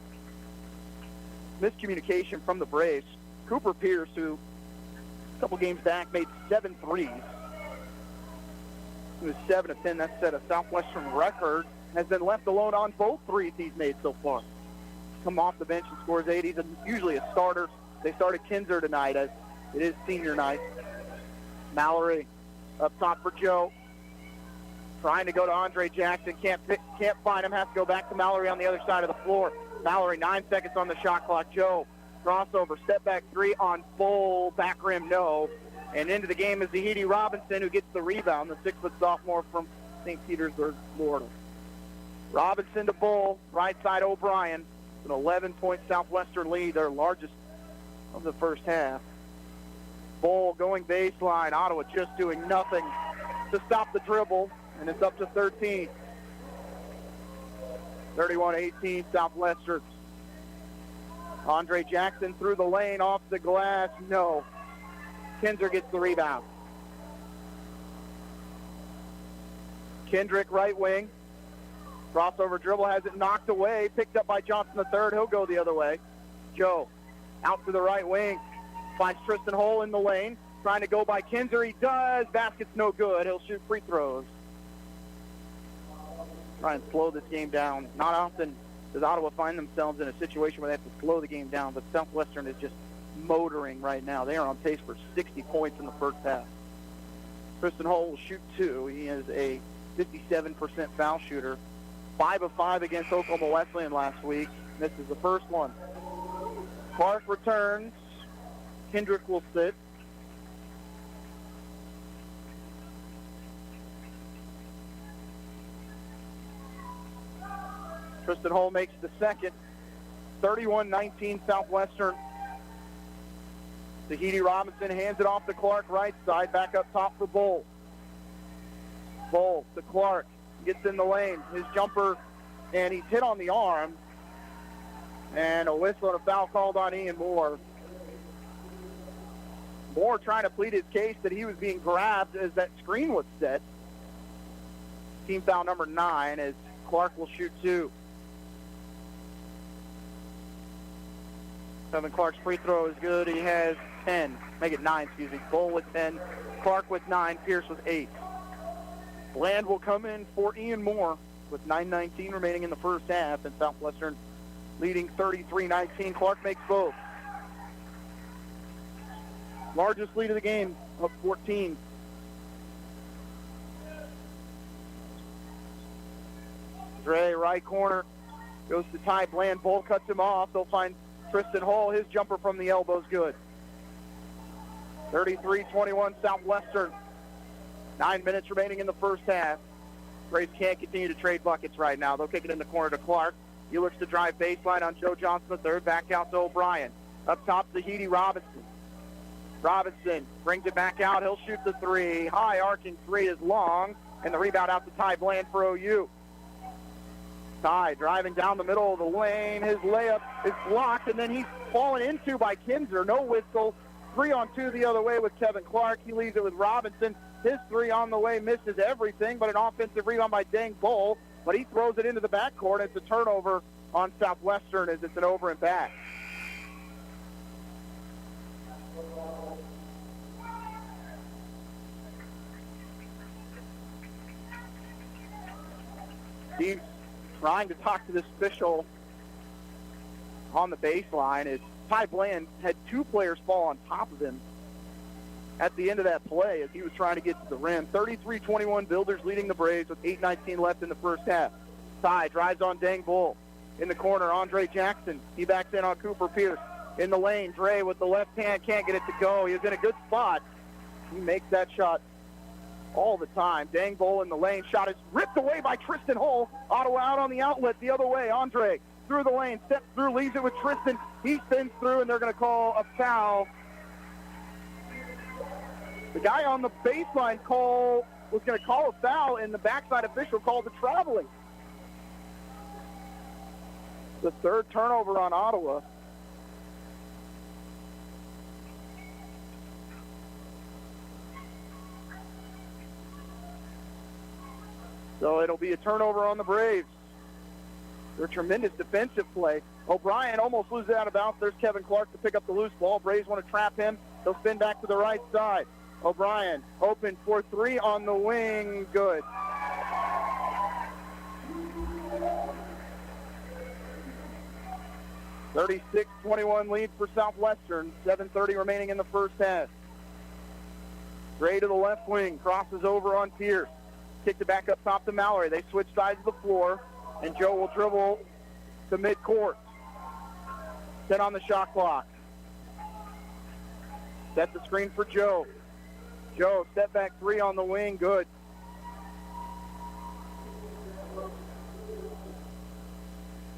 miscommunication from the Braves. Cooper Pierce, who a couple games back made 7 threes. He was 7 of 10. That set a Southwestern record. Has been left alone on both threes he's made so far. Come off the bench and scores 8. He's usually a starter. They started Kinzer tonight as it is senior night. Mallory up top for Joe. Trying to go to Andre Jackson. Can't find him. Has to go back to Mallory on the other side of the floor. Mallory, 9 seconds on the shot clock. Joe, crossover, step back 3 on full, back rim, no. And into the game is Zahidi Robinson, who gets the rebound, the 6-foot sophomore from St. Petersburg, Florida. Robinson to Bull, right side O'Brien. An 11-point Southwestern lead, their largest of the first half. Bull going baseline. Ottawa just doing nothing to stop the dribble, and it's up to 13. 31-18 Southwestern. Andre Jackson through the lane, off the glass, no. Kinzer gets the rebound. Kendrick right wing. Crossover dribble, has it knocked away, picked up by Johnson III. He'll go the other way. Joe out to the right wing. Finds Tristan Hole in the lane. Trying to go by Kinzer. He does. Basket's no good. He'll shoot free throws. Try and slow this game down. Not often does Ottawa find themselves in a situation where they have to slow the game down, but Southwestern is just motoring right now. They are on pace for 60 points in the first half. Tristan Hole will shoot 2. He is a 57% foul shooter. 5 of 5 against Oklahoma Wesleyan last week. This is the first one. Clark returns. Kendrick will sit. Tristan Hole makes the second. 31-19 Southwestern. Zahidi Robinson hands it off to Clark, right side, back up top for Bull. Bull to Clark, gets in the lane. His jumper, and he's hit on the arm. And a whistle and a foul called on Ian Moore. Moore trying to plead his case that he was being grabbed as that screen was set. Team foul number 9 as Clark will shoot 2. Kevin Clark's free throw is good. He has 10. Make it 9, excuse me. Bull with 10. Clark with 9. Pierce with 8. Bland will come in for Ian Moore with 9:19 remaining in the first half, and Southwestern leading 33-19. Clark makes both. Largest lead of the game, up 14. Dre, right corner, goes to Ty Bland. Bull cuts him off. They'll find Tristan Hall. His jumper from the elbow is good. 33-21 Southwestern. 9 minutes remaining in the first half. Braves can't continue to trade buckets right now. They'll kick it in the corner to Clark. He looks to drive baseline on Joe Johnson III. Back out to O'Brien. Up top, Zahidi Robinson. Robinson brings it back out. He'll shoot the three. High arcing three is long. And the rebound out to Ty Bland for OU. Ty driving down the middle of the lane. His layup is blocked, and then he's fallen into by Kinzer. No whistle. 3-on-2 the other way with Kevin Clark. He leaves it with Robinson. His three on the way misses everything, but an offensive rebound by Dang Bull. But he throws it into the backcourt. It's a turnover on Southwestern as it's an over and back. Steve's trying to talk to this official on the baseline as Ty Bland had two players fall on top of him at the end of that play as he was trying to get to the rim. 33-21 Builders leading the Braves with 8:19 left in the first half. Ty drives on Dang Bull. In the corner, Andre Jackson. He backs in on Cooper Pierce. In the lane, Dre with the left hand can't get it to go. He was in a good spot. He makes that shot all the time. Dang Bull in the lane. Shot is ripped away by Tristan Hull. Ottawa out on the outlet the other way. Andre through the lane, steps through, leaves it with Tristan. He spins through, and they're going to call a foul. The guy on the baseline was going to call a foul, and the backside official called the traveling. The third turnover on Ottawa. So it'll be a turnover on the Braves. They're tremendous defensive play. O'Brien almost loses out of bounds. There's Kevin Clark to pick up the loose ball. Braves want to trap him. They'll spin back to the right side. O'Brien open for three on the wing. Good. (36-21) lead for Southwestern. 7:30 remaining in the first half. Gray to the left wing. Crosses over on Pierce. Kicked it back up top to Mallory. They switch sides of the floor, and Joe will dribble to midcourt. 10 on the shot clock. Set the screen for Joe. Joe, step back three on the wing. Good.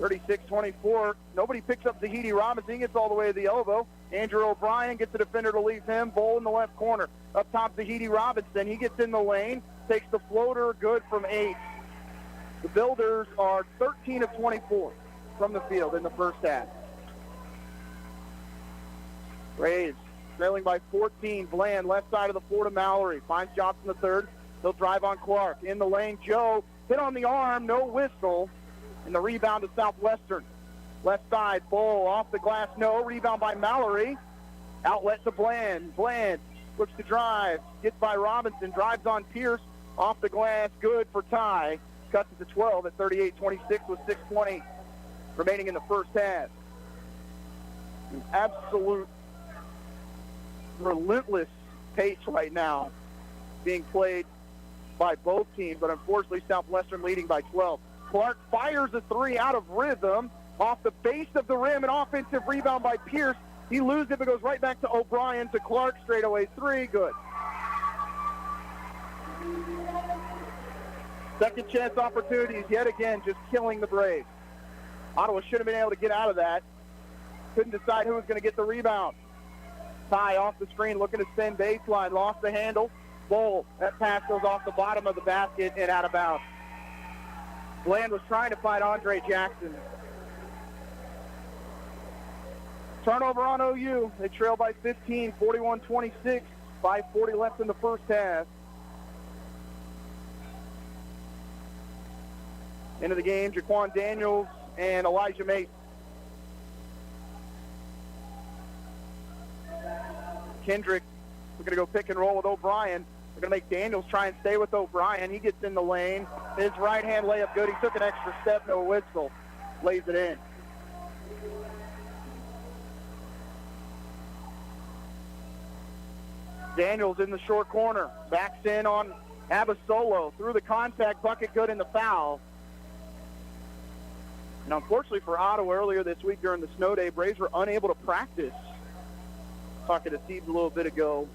(36-24). Nobody picks up Zahidi Robinson. He gets all the way to the elbow. Andrew O'Brien gets a defender to leave him. Bull in the left corner. Up top, Zahidi Robinson. He gets in the lane. Takes the floater. Good from 8. The Builders are 13 of 24 from the field in the first half. Braves trailing by 14. Bland, left side of the floor to Mallory. Finds Johnson the third. He'll drive on Clark. In the lane, Joe. Hit on the arm. No whistle. And the rebound to Southwestern. Left side, Bull off the glass. No. Rebound by Mallory. Outlet to Bland. Bland looks to drive. Gets by Robinson. Drives on Pierce. Off the glass. Good for Ty. Cuts it to 12 at 38-26 with 6:20 remaining in the first half. An absolute relentless pace right now being played by both teams, but unfortunately Southwestern leading by 12. Clark fires a three out of rhythm off the base of the rim. An offensive rebound by Pierce. He loses it, but goes right back to O'Brien to Clark. Straightaway three. Good. Second chance opportunities yet again, just killing the Braves. Ottawa should have been able to get out of that. Couldn't decide who was going to get the rebound. Ty off the screen, looking to spin baseline. Lost the handle. Bull. That pass goes off the bottom of the basket and out of bounds. Bland was trying to find Andre Jackson. Turnover on OU. They trail by 15, 41-26. 5:40 left in the first half. Into the game, Jaquan Daniels and Elijah Mason. Kendrick, we're going to go pick and roll with O'Brien. We're going to make Daniels try and stay with O'Brien. He gets in the lane. His right-hand layup good. He took an extra step, no whistle. Lays it in. Daniels in the short corner. Backs in on Abasolo. Through the contact, bucket good in the foul. And unfortunately for Ottawa, earlier this week during the snow day, Braves were unable to practice. Talking to Steve a little bit ago.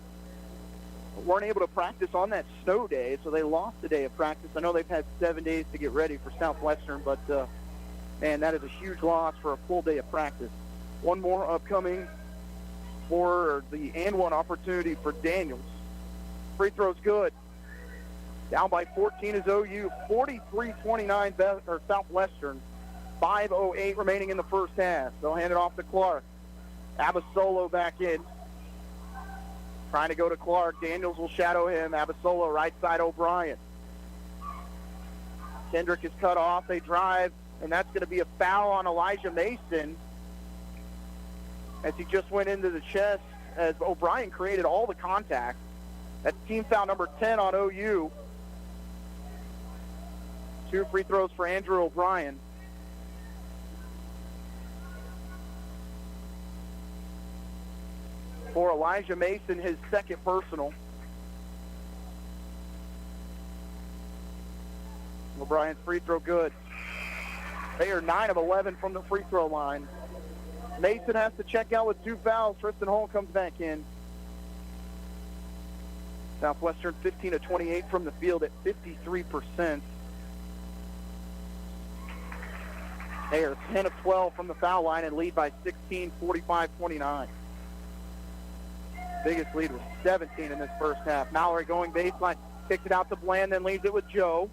weren't able to practice on that snow day, so they lost a day of practice. I know they've had 7 days to get ready for Southwestern, but, man, that is a huge loss for a full day of practice. One more upcoming for the and one opportunity for Daniels. Free throw's good. Down by 14 is OU, 43-29 or Southwestern. 5:08 remaining in the first half. They'll hand it off to Clark. Abasolo back in. Trying to go to Clark. Daniels will shadow him. Abasolo right side O'Brien. Kendrick is cut off. They drive, and that's going to be a foul on Elijah Mason as he just went into the chest as O'Brien created all the contact. That's team foul number 10 on OU. 2 free throws for Andrew O'Brien. For Elijah Mason, his second personal. O'Brien's free throw good. They are 9 of 11 from the free throw line. Mason has to check out with 2 fouls. Tristan Hall comes back in. Southwestern 15 of 28 from the field at 53%. They are 10 of 12 from the foul line and lead by 16, 45-29. Biggest lead was 17 in this first half. Mallory going baseline, kicks it out to Bland, then leaves it with Joe.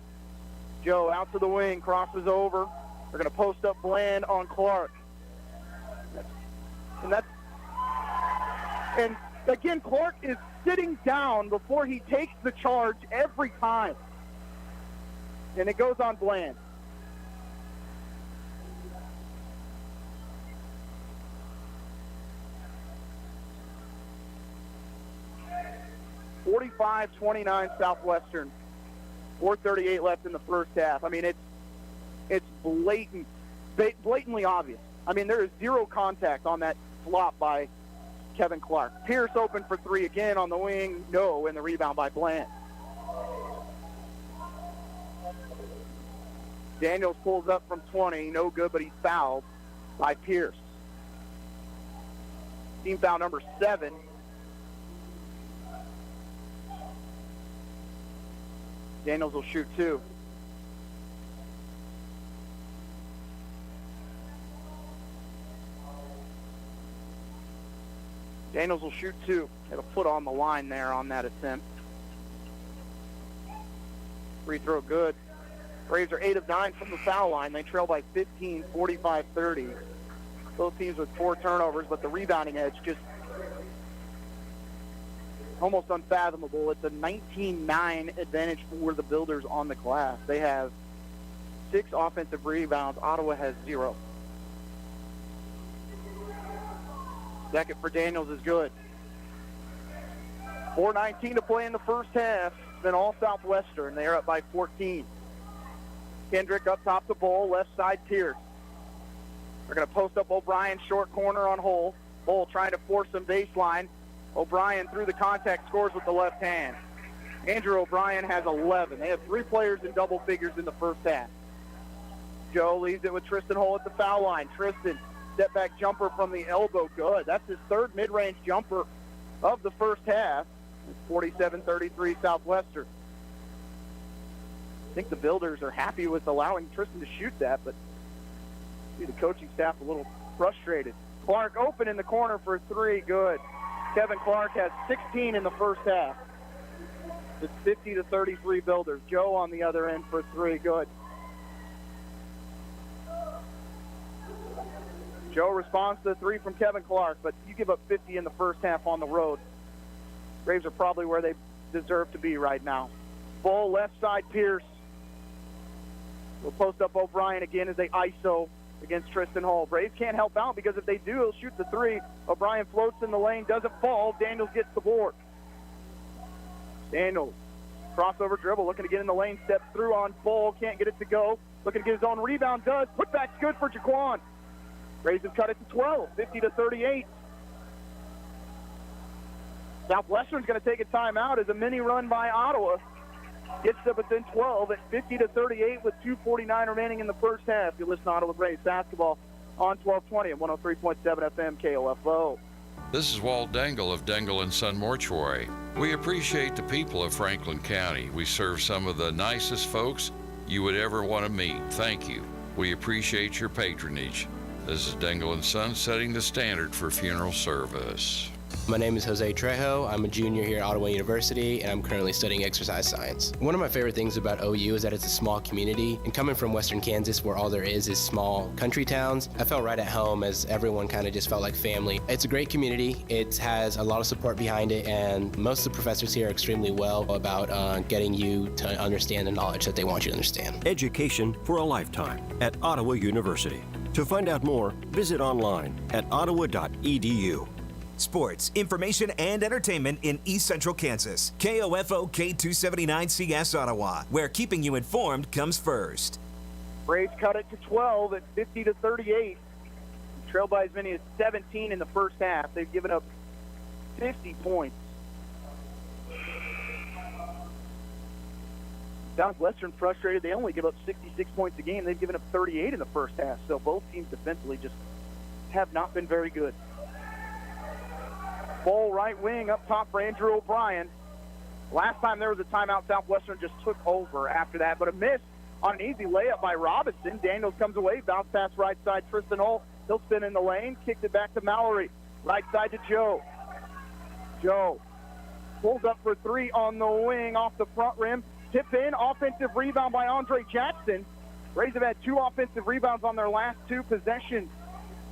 Joe out to the wing, crosses over. They're going to post up Bland on Clark. And again, Clark is sitting down before he takes the charge every time. And it goes on Bland. (45-29) Southwestern. 4:38 left in the first half. I mean, it's blatantly obvious. I mean, there is zero contact on that flop by Kevin Clark. Pierce open for 3 again on the wing. No, and the rebound by Bland. Daniels pulls up from 20. No good, but he's fouled by Pierce. Team foul number 7. Daniels will shoot 2. Daniels will shoot 2. Had a foot on the line there on that attempt. Free throw good. Braves are 8 of 9 from the foul line. They trail by 15, 45-30. Both teams with 4 turnovers, but the rebounding edge just almost unfathomable. It's a 19-9 advantage for the Builders on the glass. They have 6 offensive rebounds. Ottawa has 0. Second for Daniels is good. 4:19 to play in the first half. It's been all Southwestern. They are up by 14. Kendrick up top the Bull, left side Pierce. They're going to post up O'Brien, short corner on Hull. Bull trying to force some baseline. O'Brien through the contact scores with the left hand. Andrew O'Brien has 11. They have 3 players in double figures in the first half. Joe leaves it with Tristan Hull at the foul line. Tristan, step back jumper from the elbow, good. That's his 3rd mid-range jumper of the first half. It's 47-33 Southwestern. I think the Builders are happy with allowing Tristan to shoot that, but see the coaching staff a little frustrated. Clark open in the corner for 3, good. Kevin Clark has 16 in the first half. It's 50-33 Builders. Joe on the other end for 3, good. Joe responds to the 3 from Kevin Clark, but you give up 50 in the first half on the road. Braves are probably where they deserve to be right now. Bull left side Pierce. We'll post up O'Brien again as they ISO against Tristan Hall. Braves can't help out because if they do, he'll shoot the 3. O'Brien floats in the lane, doesn't fall. Daniels gets the board. Daniels, crossover dribble, looking to get in the lane, steps through on Bull, can't get it to go. Looking to get his own rebound, does. Putback's good for Jaquan. Braves have cut it to 12, 50-38. Southwestern's going to take a timeout as a mini run by Ottawa gets to within 12 at 50-38 with 2:49 remaining in the first half. You listen to Ottawa Braves basketball on 1220 and 103.7 FM KOFO. This is Walt Dangle of Dangle & Son Mortuary. We appreciate the people of Franklin County. We serve some of the nicest folks you would ever want to meet. Thank you. We appreciate your patronage. This is Dingle & Son setting the standard for funeral service. My name is Jose Trejo. I'm a junior here at Ottawa University, and I'm currently studying exercise science. One of my favorite things about OU is that it's a small community, and coming from Western Kansas, where all there is small country towns, I felt right at home as everyone kind of just felt like family. It's a great community. It has a lot of support behind it, and most of the professors here are extremely well about getting you to understand the knowledge that they want you to understand. Education for a lifetime at Ottawa University. To find out more, visit online at ottawa.edu. Sports, information, and entertainment in East Central Kansas. KOFO K279CS Ottawa, where keeping you informed comes first. Braves cut it to 12 at 50-38. Trailed by as many as 17 in the first half. They've given up 50 points. Southwestern frustrated. They only give up 66 points a game. They've given up 38 in the first half. So both teams defensively just have not been very good. Ball right wing up top for Andrew O'Brien. Last time there was a timeout, Southwestern just took over after that, but a miss on an easy layup by Robinson. Daniels comes away, bounce pass right side, Tristan Hull. He'll spin in the lane, kicked it back to Mallory. Right side to Joe. Joe pulls up for three on the wing off the front rim. Tip in, offensive rebound by Andre Jackson. Rays have had 2 offensive rebounds on their last 2 possessions.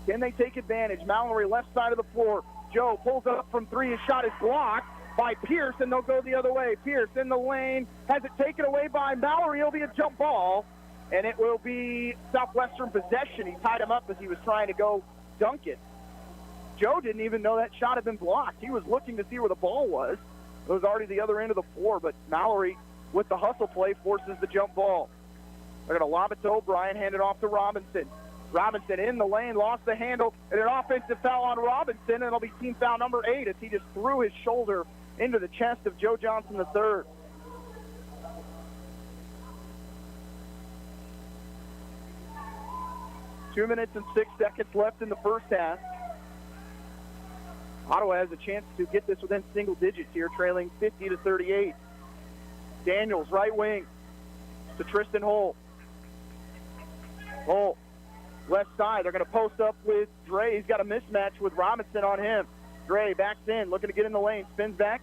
Can they take advantage? Mallory left side of the floor. Joe pulls up from 3. His shot is blocked by Pierce, and they'll go the other way. Pierce in the lane, has it taken away by Mallory. It'll be a jump ball, and it will be Southwestern possession. He tied him up as he was trying to go dunk it. Joe didn't even know that shot had been blocked. He was looking to see where the ball was. It was already the other end of the floor, but Mallory, with the hustle play, forces the jump ball. They're going to lob it to O'Brien, hand it off to Robinson. Robinson in the lane, lost the handle, and an offensive foul on Robinson, and it'll be team foul number 8 as he just threw his shoulder into the chest of Joe Johnson III. Two minutes and 6 seconds left in the first half. Ottawa has a chance to get this within single digits here, trailing 50-38. Daniels, right wing, to Tristan Hull. Hull, left side. They're going to post up with Dre. He's got a mismatch with Robinson on him. Dre backs in, looking to get in the lane. Spins back,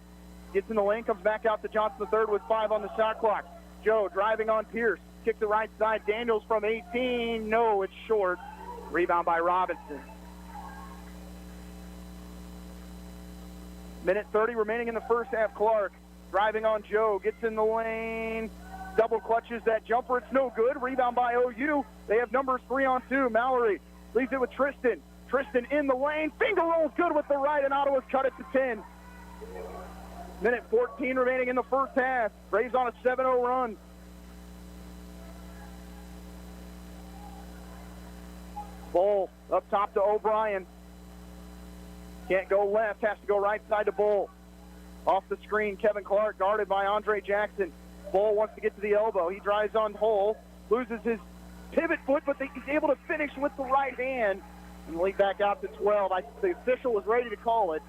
gets in the lane, comes back out to Johnson III with 5 on the shot clock. Joe driving on Pierce. Kick the right side. Daniels from 18. No, it's short. Rebound by Robinson. Minute 30 remaining in the first half. Clark driving on Joe. Gets in the lane. Double clutches that jumper. It's no good. Rebound by OU. They have numbers 3 on 2. Mallory leaves it with Tristan. Tristan in the lane. Finger rolls good with the right, and Ottawa's cut it to 10. Minute 14 remaining in the first half. Braves on a 7-0 run. Bull up top to O'Brien. Can't go left. Has to go right side to Bull. Off the screen, Kevin Clark guarded by Andre Jackson. Bull wants to get to the elbow. He drives on Hull. Loses his pivot foot, but he's able to finish with the right hand. And lead back out to 12. The official was ready to call it.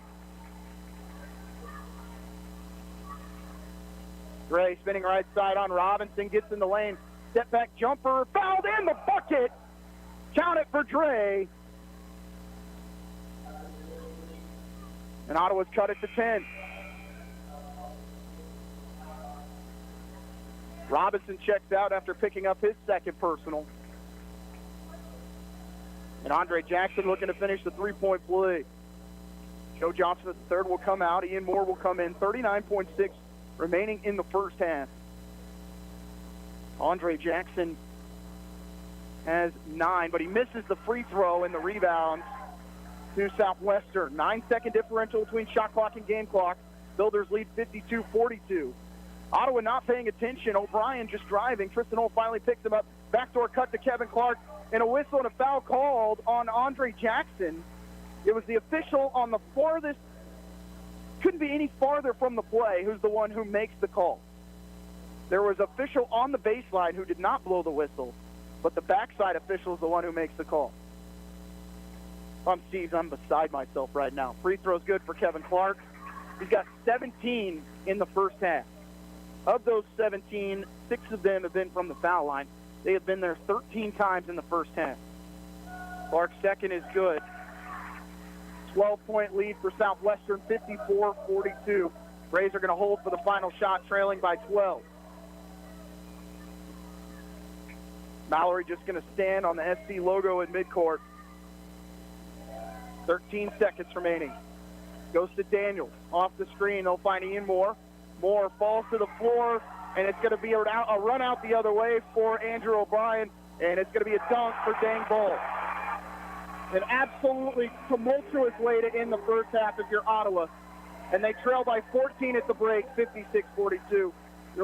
Gray spinning right side on Robinson. Gets in the lane. Step back jumper. Fouled in the bucket. Count it for Dre. And Ottawa's cut it to 10. Robinson checks out after picking up his second personal. And Andre Jackson looking to finish the three-point play. Joe Johnson III will come out. Ian Moore will come in. 39.6 remaining in the first half. Andre Jackson has 9, but he misses the free throw and the rebound to Southwestern. 9-second differential between shot clock and game clock. Builders lead 52-42. Ottawa not paying attention. O'Brien just driving. Tristan Hull finally picks him up. Backdoor cut to Kevin Clark. And a whistle and a foul called on Andre Jackson. It was the official on the farthest, couldn't be any farther from the play, who's the one who makes the call. There was an official on the baseline who did not blow the whistle, but the backside official is the one who makes the call. I'm beside myself right now. Free throw's good for Kevin Clark. He's got 17 in the first half. Of those 17, 6 of them have been from the foul line. They have been there 13 times in the first half. Clark's second is good. 12-point lead for Southwestern, 54-42. Braves are going to hold for the final shot, trailing by 12. Mallory just going to stand on the SC logo in midcourt. 13 seconds remaining. Goes to Daniels. Off the screen, they'll find Ian Moore. Moore falls to the floor, and it's going to be a run out the other way for Andrew O'Brien, and it's going to be a dunk for Dang Bull. An absolutely tumultuous way to end the first half if you're Ottawa. And they trail by 14 at the break, 56-42. You're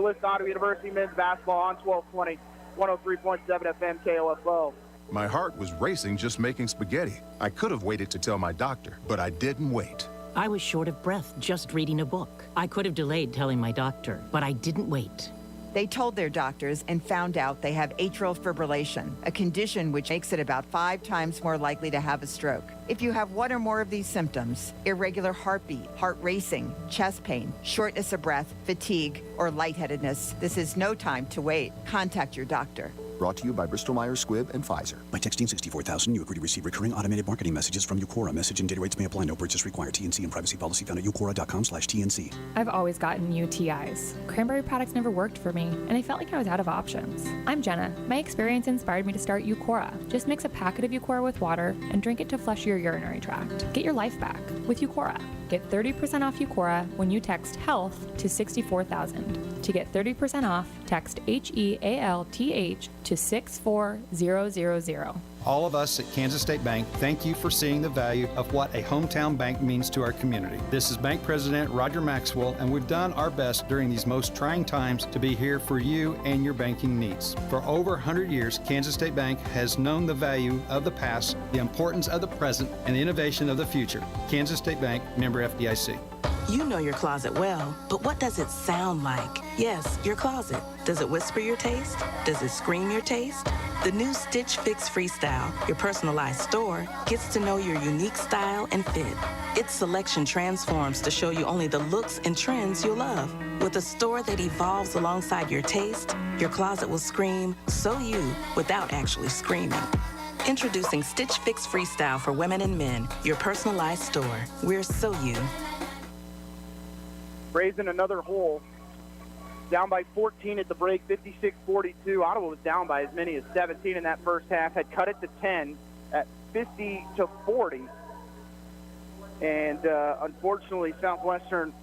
listening to Ottawa University men's basketball on 1220, 103.7 FM KOFO. My heart was racing just making spaghetti. I could have waited to tell my doctor, but I didn't wait. I was short of breath just reading a book. I could have delayed telling my doctor, but I didn't wait. They told their doctors and found out they have atrial fibrillation, a condition which makes it about 5 times more likely to have a stroke. If you have one or more of these symptoms, irregular heartbeat, heart racing, chest pain, shortness of breath, fatigue, or lightheadedness, this is no time to wait. Contact your doctor. Brought to you by Bristol-Myers Squibb and Pfizer. By texting 64000, you agree to receive recurring automated marketing messages from Eucora. Message and data rates may apply. No purchase required. TNC and privacy policy found at eucora.com/TNC. I've always gotten UTIs. Cranberry products never worked for me, and I felt like I was out of options. I'm Jenna. My experience inspired me to start Eucora. Just mix a packet of Eucora with water and drink it to flush your urinary tract. Get your life back with Eucora. Get 30% off Eucora when you text HEALTH to 64,000. To get 30% off, text HEALTH to 64000. All of us at Kansas State Bank thank you for seeing the value of what a hometown bank means to our community. This is Bank President Roger Maxwell, and we've done our best during these most trying times to be here for you and your banking needs. For over 100 years, Kansas State Bank has known the value of the past, the importance of the present, and the innovation of the future. Kansas State Bank, member FDIC. You know your closet well, but what does it sound like? Yes, your closet. Does it whisper your taste? Does it scream your taste? The new Stitch Fix Freestyle, your personalized store, gets to know your unique style and fit. Its selection transforms to show you only the looks and trends you'll love. With a store that evolves alongside your taste, your closet will scream, "So you," without actually screaming. Introducing Stitch Fix Freestyle for women and men, your personalized store. We're so you. Braves in another hole. Down by 14 at the break, 56-42. Ottawa was down by as many as 17 in that first half. Had cut it to 10 at 50-40. And unfortunately, Southwestern,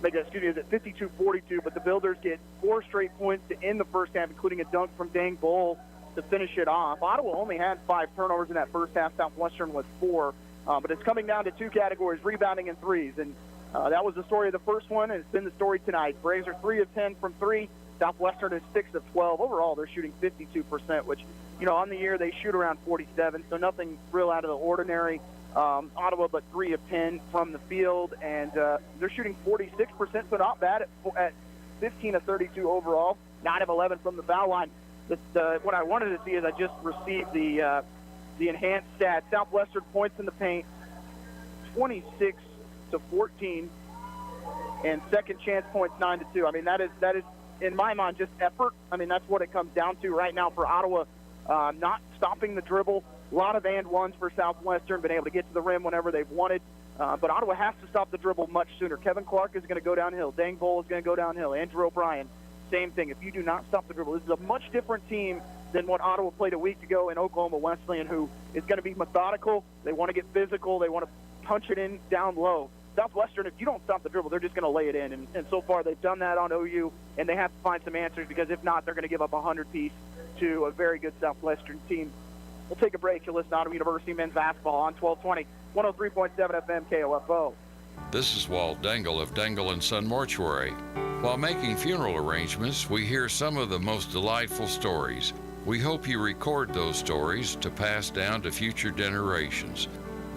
at 52-42, but the Builders get 4 straight points to end the first half, including a dunk from Dang Bull to finish it off. Ottawa only had 5 turnovers in that first half. Southwestern was 4. But it's coming down to 2 categories, rebounding and threes. And that was the story of the first one, and it's been the story tonight. Braves are 3 of 10 from 3. Southwestern is 6 of 12. Overall, they're shooting 52%, which, on the year they shoot around 47, so nothing real out of the ordinary. Ottawa, but 3 of 10 from the field, and they're shooting 46%, so not bad at 15 of 32 overall, 9 of 11 from the foul line. What I wanted to see is I just received the enhanced stats. Southwestern points in the paint, 26-14, and second chance points 9-2. I mean, that is in my mind just effort. I mean, that's what it comes down to right now for Ottawa, not stopping the dribble. A lot of and ones for Southwestern, been able to get to the rim whenever they've wanted. But Ottawa has to stop the dribble much sooner. Kevin Clark is going to go downhill. Dang Bull is going to go downhill. Andrew O'Brien, same thing. If you do not stop the dribble, this is a much different team than what Ottawa played a week ago in Oklahoma Wesleyan, who is going to be methodical. They want to get physical. They want to punch it in down low. Southwestern, if you don't stop the dribble, they're just going to lay it in. And so far, they've done that on OU, and they have to find some answers, because if not, they're going to give up 100-piece to a very good Southwestern team. We'll take a break. You'll listen to Ottawa University men's basketball on 1220, 103.7 FM KOFO. This is Walt Dangle of Dangle & Son Mortuary. While making funeral arrangements, we hear some of the most delightful stories. We hope you record those stories to pass down to future generations.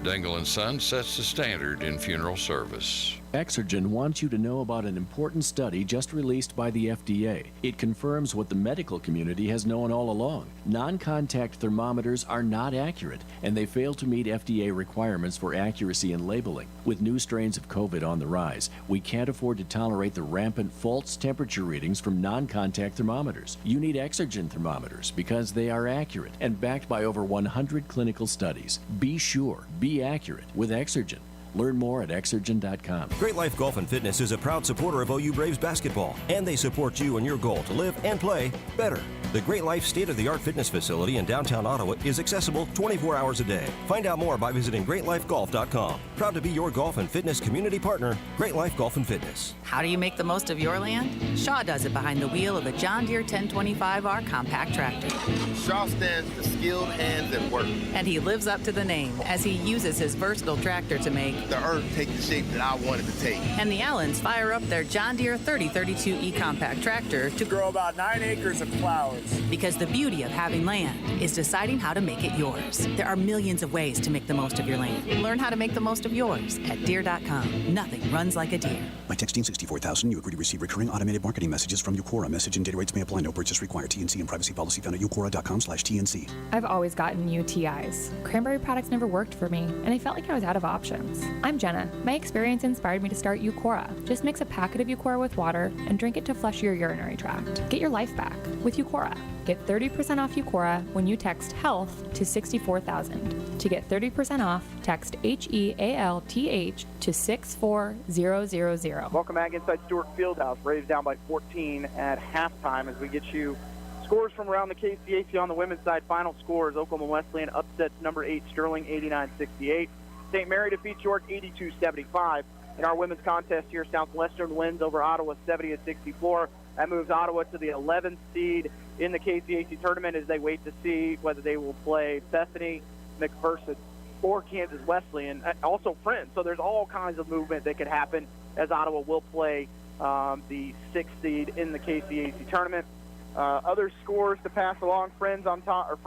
Dangle & Son sets the standard in funeral service. Exergen wants you to know about an important study just released by the FDA. It confirms what the medical community has known all along. Non-contact thermometers are not accurate, and they fail to meet FDA requirements for accuracy in labeling. With new strains of COVID on the rise, we can't afford to tolerate the rampant false temperature readings from non-contact thermometers. You need Exergen thermometers because they are accurate and backed by over 100 clinical studies. Be sure, be accurate with Exergen. Learn more at Exergen.com. Great Life Golf and Fitness is a proud supporter of OU Braves basketball, and they support you in your goal to live and play better. The Great Life state-of-the-art fitness facility in downtown Ottawa is accessible 24 hours a day. Find out more by visiting GreatLifeGolf.com. Proud to be your golf and fitness community partner, Great Life Golf and Fitness. How do you make the most of your land? Shaw does it behind the wheel of a John Deere 1025R compact tractor. Shaw stands for skilled hands at work. And he lives up to the name as he uses his versatile tractor to make the earth take the shape that I wanted to take. And the Allens fire up their John Deere 3032E compact tractor to grow about 9 acres of flowers. Because the beauty of having land is deciding how to make it yours. There are millions of ways to make the most of your land. Learn how to make the most of yours at Deere.com. Nothing runs like a Deere. By texting 64,000, you agree to receive recurring automated marketing messages from Eucora. Message and data rates may apply. No purchase required. TNC and privacy policy found at eucora.com/TNC. I've always gotten UTIs. Cranberry products never worked for me, and I felt like I was out of options. I'm Jenna. My experience inspired me to start Eucora. Just mix a packet of Eucora with water and drink it to flush your urinary tract. Get your life back with Eucora. Get 30% off Eucora when you text HEALTH to 64,000. To get 30% off, text HEALTH to 64000. Welcome back inside Stewart Fieldhouse. Braves down by 14 at halftime as we get you scores from around the KCAC on the women's side. Final scores: Oklahoma Wesleyan upsets number 8 Sterling 89-68. St. Mary defeats York 82-75. In our women's contest here, Southwestern wins over Ottawa 70-64. That moves Ottawa to the 11th seed in the KCAC tournament as they wait to see whether they will play Bethany, McPherson, or Kansas Wesleyan, also Friends. So there's all kinds of movement that could happen as Ottawa will play the 6th seed in the KCAC tournament. Other scores to pass along: Friends on top of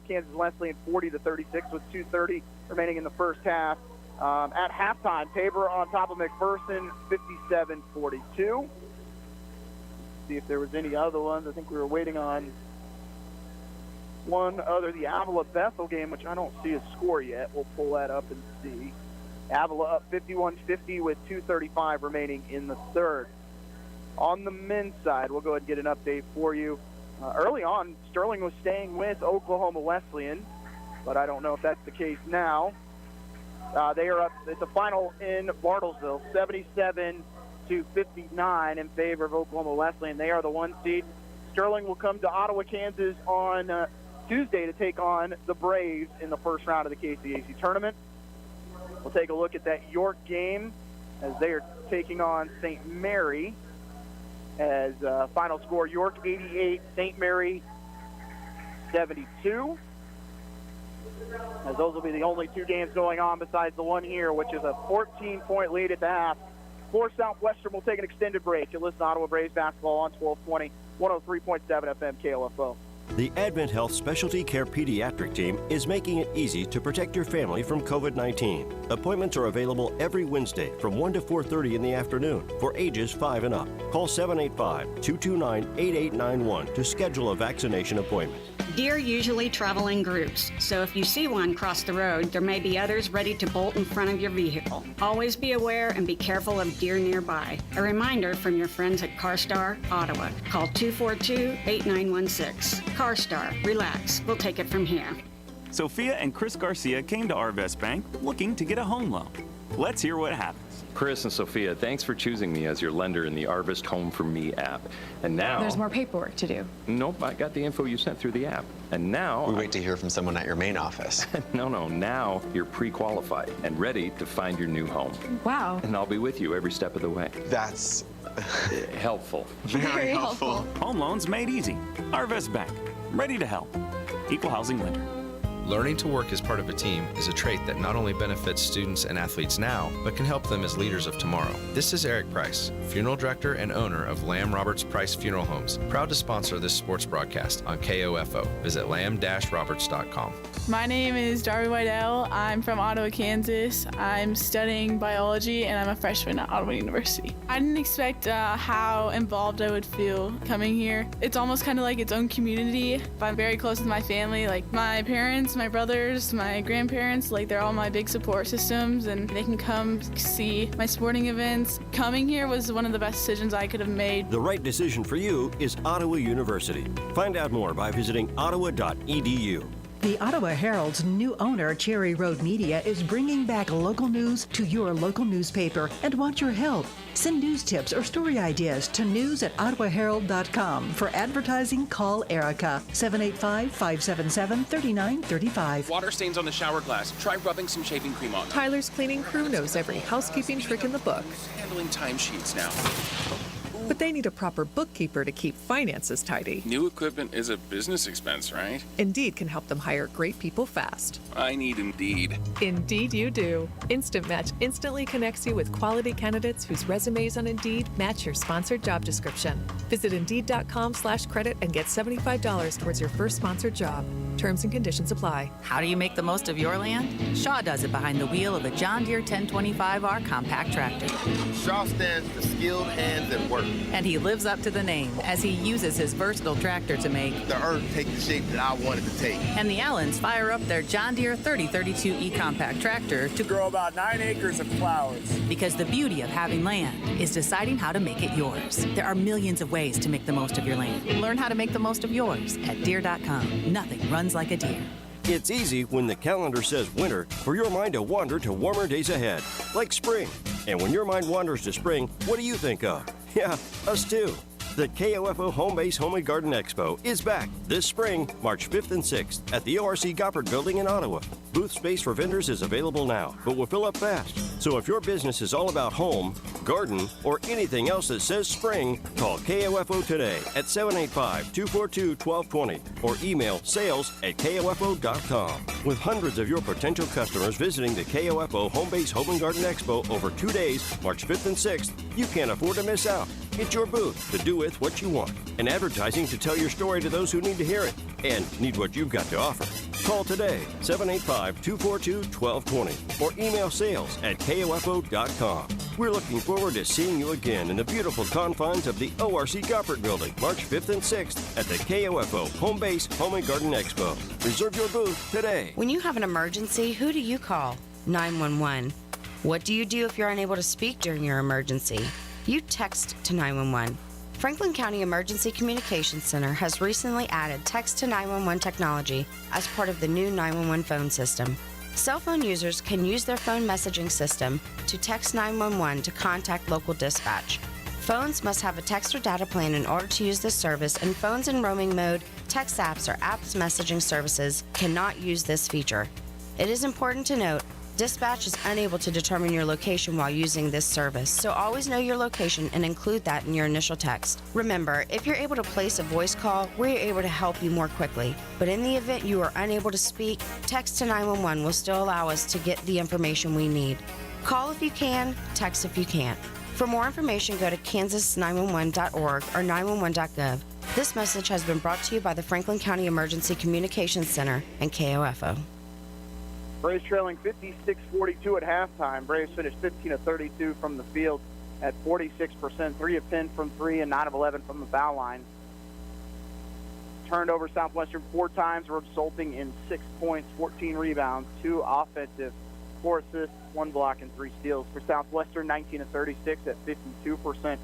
Kansas Wesleyan 40-36 with 2:30 remaining in the first half. At halftime, Tabor on top of McPherson 57-42. See if there was any other ones. I think we were waiting on one other, the Avila-Bethel game, which I don't see a score yet. We'll pull that up and see. Avila up 51-50 with 2:35 remaining in the third. On the men's side, we'll go ahead and get an update for you. Early on, Sterling was staying with Oklahoma Wesleyan, but I don't know if that's the case now. They are up. It's a final in Bartlesville, 77-59 in favor of Oklahoma Wesleyan. They are the 1 seed. Sterling will come to Ottawa, Kansas on Tuesday to take on the Braves in the first round of the KCAC tournament. We'll take a look at that York game as they are taking on St. Mary. As final score, York 88, St. Mary 72. As those will be the only 2 games going on besides the one here, which is a 14-point lead at the half. For Southwestern, we'll take an extended break. You'll listen to Ottawa Braves basketball on 1220, 103.7 FM KLFO. The Advent Health Specialty Care Pediatric Team is making it easy to protect your family from COVID-19. Appointments are available every Wednesday from 1 to 4:30 in the afternoon for ages 5 and up. Call 785-229-8891 to schedule a vaccination appointment. Deer usually travel in groups, so if you see one cross the road, there may be others ready to bolt in front of your vehicle. Always be aware and be careful of deer nearby. A reminder from your friends at CarStar Ottawa. Call 242-8916. CarStar, relax. We'll take it from here. Sophia and Chris Garcia came to Arvest Bank looking to get a home loan. Let's hear what happens. Chris and Sophia, thanks for choosing me as your lender in the Arvest Home for Me app. And now... There's more paperwork to do. Nope, I got the info you sent through the app. And now... We wait to hear from someone at your main office. No, now you're pre-qualified and ready to find your new home. Wow. And I'll be with you every step of the way. That's... helpful. Very helpful. Home loans made easy. Arvest Bank. Ready to help. Equal housing lender. Learning to work as part of a team is a trait that not only benefits students and athletes now, but can help them as leaders of tomorrow. This is Eric Price, funeral director and owner of Lamb Roberts Price Funeral Homes, proud to sponsor this sports broadcast on KOFO. Visit lamb-roberts.com. My name is Darby Whitell. I'm from Ottawa, Kansas. I'm studying biology and I'm a freshman at Ottawa University. I didn't expect how involved I would feel coming here. It's almost kind of like its own community. I'm very close with my family, like my parents, my brothers, my grandparents, like they're all my big support systems and they can come see my sporting events. Coming here was one of the best decisions I could have made. The right decision for you is Ottawa University. Find out more by visiting ottawa.edu. The Ottawa Herald's new owner, Cherry Road Media, is bringing back local news to your local newspaper and want your help. Send news tips or story ideas to news@ottawaherald.com. For advertising, call Erica, 785-577-3935. Water stains on the shower glass. Try rubbing some shaving cream on them. Tyler's cleaning crew knows every housekeeping trick in the book. Handling timesheets now. But they need a proper bookkeeper to keep finances tidy. New equipment is a business expense, right? Indeed can help them hire great people fast. I need Indeed. Indeed you do. Instant Match instantly connects you with quality candidates whose resumes on Indeed match your sponsored job description. Visit Indeed.com/credit and get $75 towards your first sponsored job. Terms and conditions apply. How do you make the most of your land? Shaw does it behind the wheel of a John Deere 1025R compact tractor. Shaw stands for skilled hands at work. And he lives up to the name as he uses his versatile tractor to make the earth take the shape that I wanted to take. And the Allens fire up their John Deere 3032E compact tractor to grow about 9 acres of flowers. Because the beauty of having land is deciding how to make it yours. There are millions of ways to make the most of your land. Learn how to make the most of yours at Deere.com. Nothing runs like a Deere. It's easy when the calendar says winter for your mind to wander to warmer days ahead, like spring. And when your mind wanders to spring, what do you think of? Yeah, us too. The KOFO Home Base Home and Garden Expo is back this spring, March 5th and 6th at the ORC Goppert Building in Ottawa. Booth space for vendors is available now, but will fill up fast. So if your business is all about home, garden, or anything else that says spring, call KOFO today at 785-242-1220 or email sales@kofo.com. With hundreds of your potential customers visiting the KOFO Home Base Home and Garden Expo over 2 days, March 5th and 6th, you can't afford to miss out. It's your booth to do with what you want, and advertising to tell your story to those who need to hear it and need what you've got to offer. Call today, 785-242-1220, or email sales@kofo.com. We're looking forward to seeing you again in the beautiful confines of the ORC Goppert Building, March 5th and 6th at the KOFO Home Base Home and Garden Expo. Reserve your booth today. When you have an emergency, who do you call? 911. What do you do if you're unable to speak during your emergency? You text to 911. Franklin County Emergency Communications Center has recently added text to 911 technology as part of the new 911 phone system. Cell phone users can use their phone messaging system to text 911 to contact local dispatch. Phones must have a text or data plan in order to use this service, and phones in roaming mode, text apps, or apps messaging services cannot use this feature. It is important to note dispatch is unable to determine your location while using this service, so always know your location and include that in your initial text. Remember, if you're able to place a voice call, we're able to help you more quickly. But in the event you are unable to speak, text to 911 will still allow us to get the information we need. Call if you can, text if you can't. For more information, go to kansas911.org or 911.gov. This message has been brought to you by the Franklin County Emergency Communications Center and KOFO. Braves trailing 56-42 at halftime. Braves finished 15 of 32 from the field at 46%, 3 of 10 from 3, and 9 of 11 from the foul line. Turned over Southwestern 4 times, resulting in 6 points, 14 rebounds, 2 offensive, 4 assists, 1 block, and 3 steals. For Southwestern, 19 of 36 at 52%.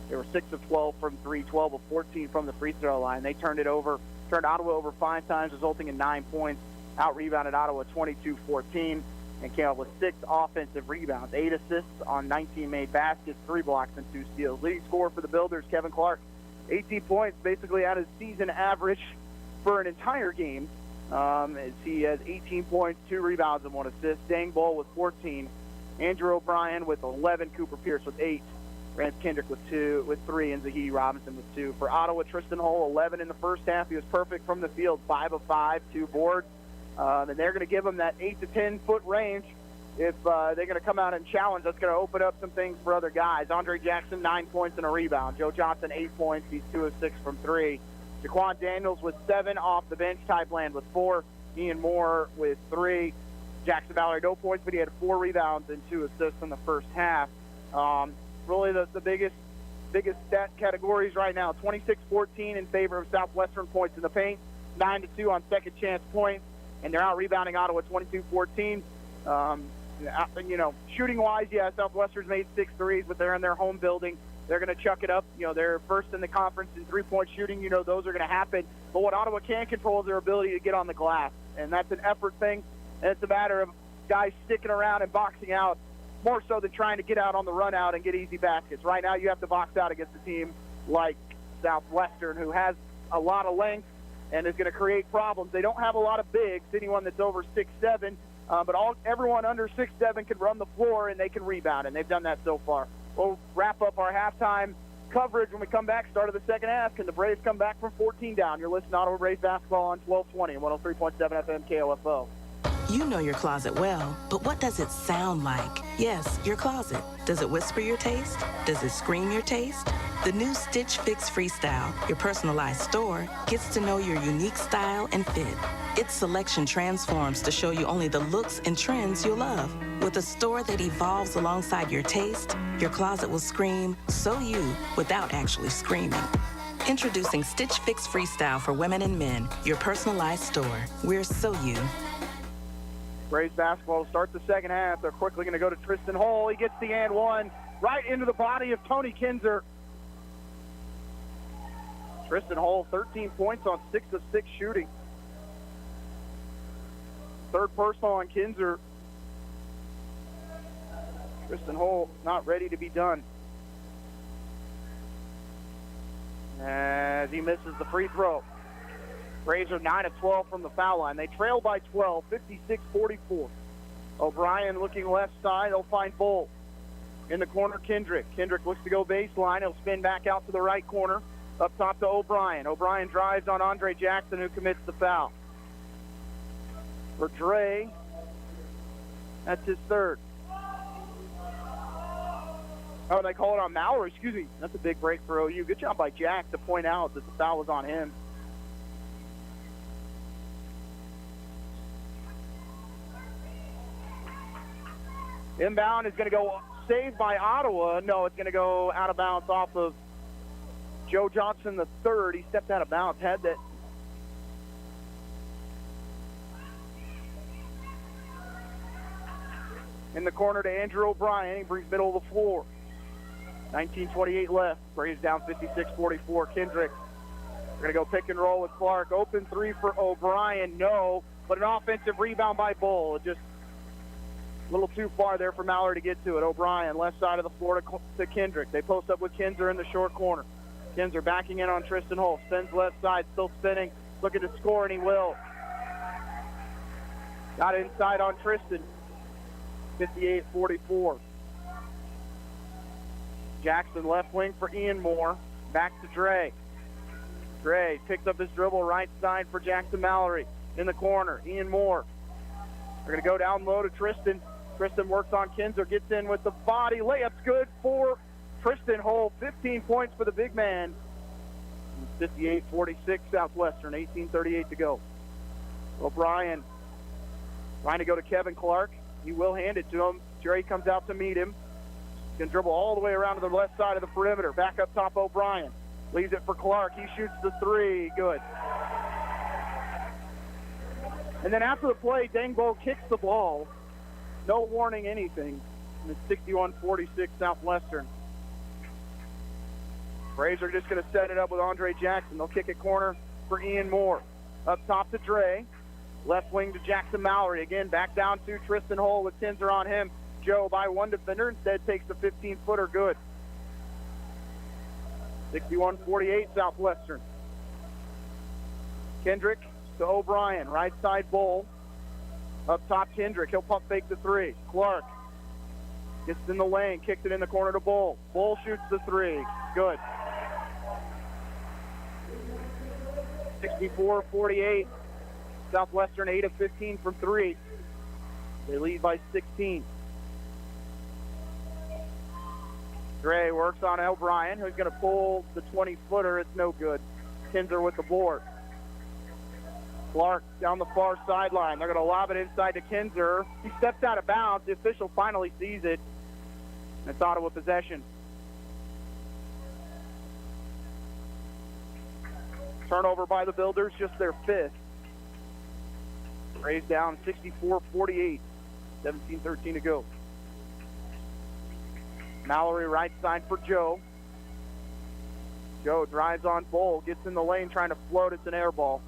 They were 6 of 12 from 3, 12 of 14 from the free throw line. They turned Ottawa over 5 times, resulting in 9 points. Out-rebounded Ottawa 22-14 and came up with 6 offensive rebounds, 8 assists on 19 made baskets, 3 blocks, and 2 steals. Leading scorer for the Builders, Kevin Clark, 18 points, basically at his season average for an entire game. As he has 18 points, 2 rebounds, and 1 assist. Dang Ball with 14. Andrew O'Brien with 11. Cooper Pierce with 8. Rance Kendrick with 3, and Zahidi Robinson with 2. For Ottawa, Tristan Hull, 11 in the first half. He was perfect from the field, 5 of 5, 2 boards. And they're going to give them that 8 to 10 foot range. If they're going to come out and challenge, that's going to open up some things for other guys. Andre Jackson, 9 points and a rebound. Joe Johnson, 8 points. He's 2 of 6 from 3. Jaquan Daniels with 7 off the bench. Ty Bland with 4. Ian Moore with 3. Jackson Mallory, no points, but he had 4 rebounds and 2 assists in the first half. Really the biggest stat categories right now, 26-14 in favor of Southwestern points in the paint, 9-2 on second chance points, and they're out rebounding Ottawa 22-14. Shooting-wise, yeah, Southwestern's made 6 threes, but they're in their home building. They're going to chuck it up. They're first in the conference in three-point shooting. Those are going to happen. But what Ottawa can control is their ability to get on the glass, and that's an effort thing, and it's a matter of guys sticking around and boxing out more so than trying to get out on the run out and get easy baskets. Right now you have to box out against a team like Southwestern, who has a lot of length and is going to create problems. They don't have a lot of bigs, anyone that's over 6'7", but everyone under 6'7" can run the floor and they can rebound, and they've done that so far. We'll wrap up our halftime coverage when we come back, start of the second half. Can the Braves come back from 14 down? You're listening to Ottawa Braves basketball on 1220 and 103.7 FM KOFO. You know your closet well, but what does it sound like? Yes, your closet. Does it whisper your taste? Does it scream your taste? The new Stitch Fix Freestyle, your personalized store, gets to know your unique style and fit. Its selection transforms to show you only the looks and trends you'll love. With a store that evolves alongside your taste, your closet will scream, "So you," without actually screaming. Introducing Stitch Fix Freestyle for women and men, your personalized store. We're so you. Braves basketball will start the second half. They're quickly going to go to Tristan Hull. He gets the and one right into the body of Tony Kinzer. Tristan Hull, 13 points on 6 of 6 shooting. Third personal on Kinzer. Tristan Hull not ready to be done, as he misses the free throw. Braves are 9 of 12 from the foul line. They trail by 12, 56-44. O'Brien looking left side. They'll find Bull. In the corner, Kendrick. Kendrick looks to go baseline. He'll spin back out to the right corner. Up top to O'Brien. O'Brien drives on Andre Jackson, who commits the foul. For Dre, that's his third. Oh, they call it on Mallory. Excuse me. That's a big break for OU. Good job by Jack to point out that the foul was on him. Inbound is going to go saved by Ottawa. No, it's going to go out of bounds off of Joe Johnson, the third. He stepped out of bounds. Had that. In the corner to Andrew O'Brien. He brings middle of the floor. 19:28 left. Braves down 56-44. Kendrick. We're going to go pick and roll with Clark. Open three for O'Brien. No, but an offensive rebound by Bull. Just a little too far there for Mallory to get to it. O'Brien, left side of the floor to Kendrick. They post up with Kinzer in the short corner. Kinzer backing in on Tristan Hull. Spins left side, still spinning. Looking to score, and he will. Got inside on Tristan. 58-44. Jackson left wing for Ian Moore. Back to Dre. Dre picks up his dribble right side for Jackson Mallory. In the corner, Ian Moore. They're going to go down low to Tristan. Tristan works on Kinzer, gets in with the body. Layup's good for Tristan Hull. 15 points for the big man. 58-46 Southwestern, 18:38 to go. O'Brien trying to go to Kevin Clark. He will hand it to him. Jerry comes out to meet him. Can dribble all the way around to the left side of the perimeter. Back up top, O'Brien. Leaves it for Clark. He shoots the three. Good. And then after the play, Dangbo kicks the ball. No warning, anything. And it's 61-46 Southwestern. Braves are just going to set it up with Andre Jackson. They'll kick it corner for Ian Moore. Up top to Dre. Left wing to Jackson Mallory. Again, back down to Tristan Hull with Kinzer on him. Joe by one defender. Instead takes the 15-footer. Good. 61-48 Southwestern. Kendrick to O'Brien. Right side Bull. Up top Kendrick. He'll pump fake the three. Clark gets in the lane. Kicks it in the corner to Bull. Bull shoots the three. Good. 64-48. Southwestern 8 of 15 from 3. They lead by 16. Gray works on O'Brien, who's going to pull the 20-footer. It's no good. Kinzer with the board. Clark down the far sideline. They're going to lob it inside to Kinzer. He steps out of bounds. The official finally sees it. It's Ottawa possession. Turnover by the Builders, just their 5th. Braves down 64-48. 17-13 to go. Mallory right side for Joe. Joe drives on Bull, gets in the lane trying to float. It's an air ball.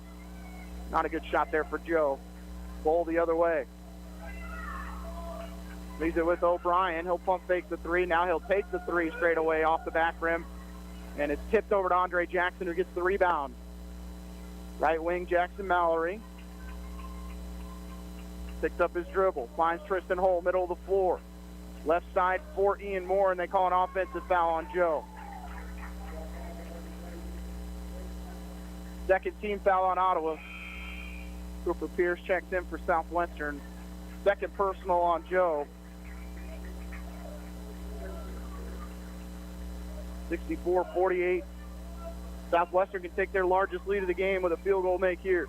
Not a good shot there for Joe. Bull the other way. Leaves it with O'Brien. He'll pump fake the 3. Now he'll take the 3 straight away off the back rim. And it's tipped over to Andre Jackson, who gets the rebound. Right wing, Jackson Mallory. Picks up his dribble. Finds Tristan Hull, middle of the floor. Left side for Ian Moore, and they call an offensive foul on Joe. Second team foul on Ottawa. Cooper Pierce checks in for Southwestern. Second personal on Joe. 64-48. Southwestern can take their largest lead of the game with a field goal make here.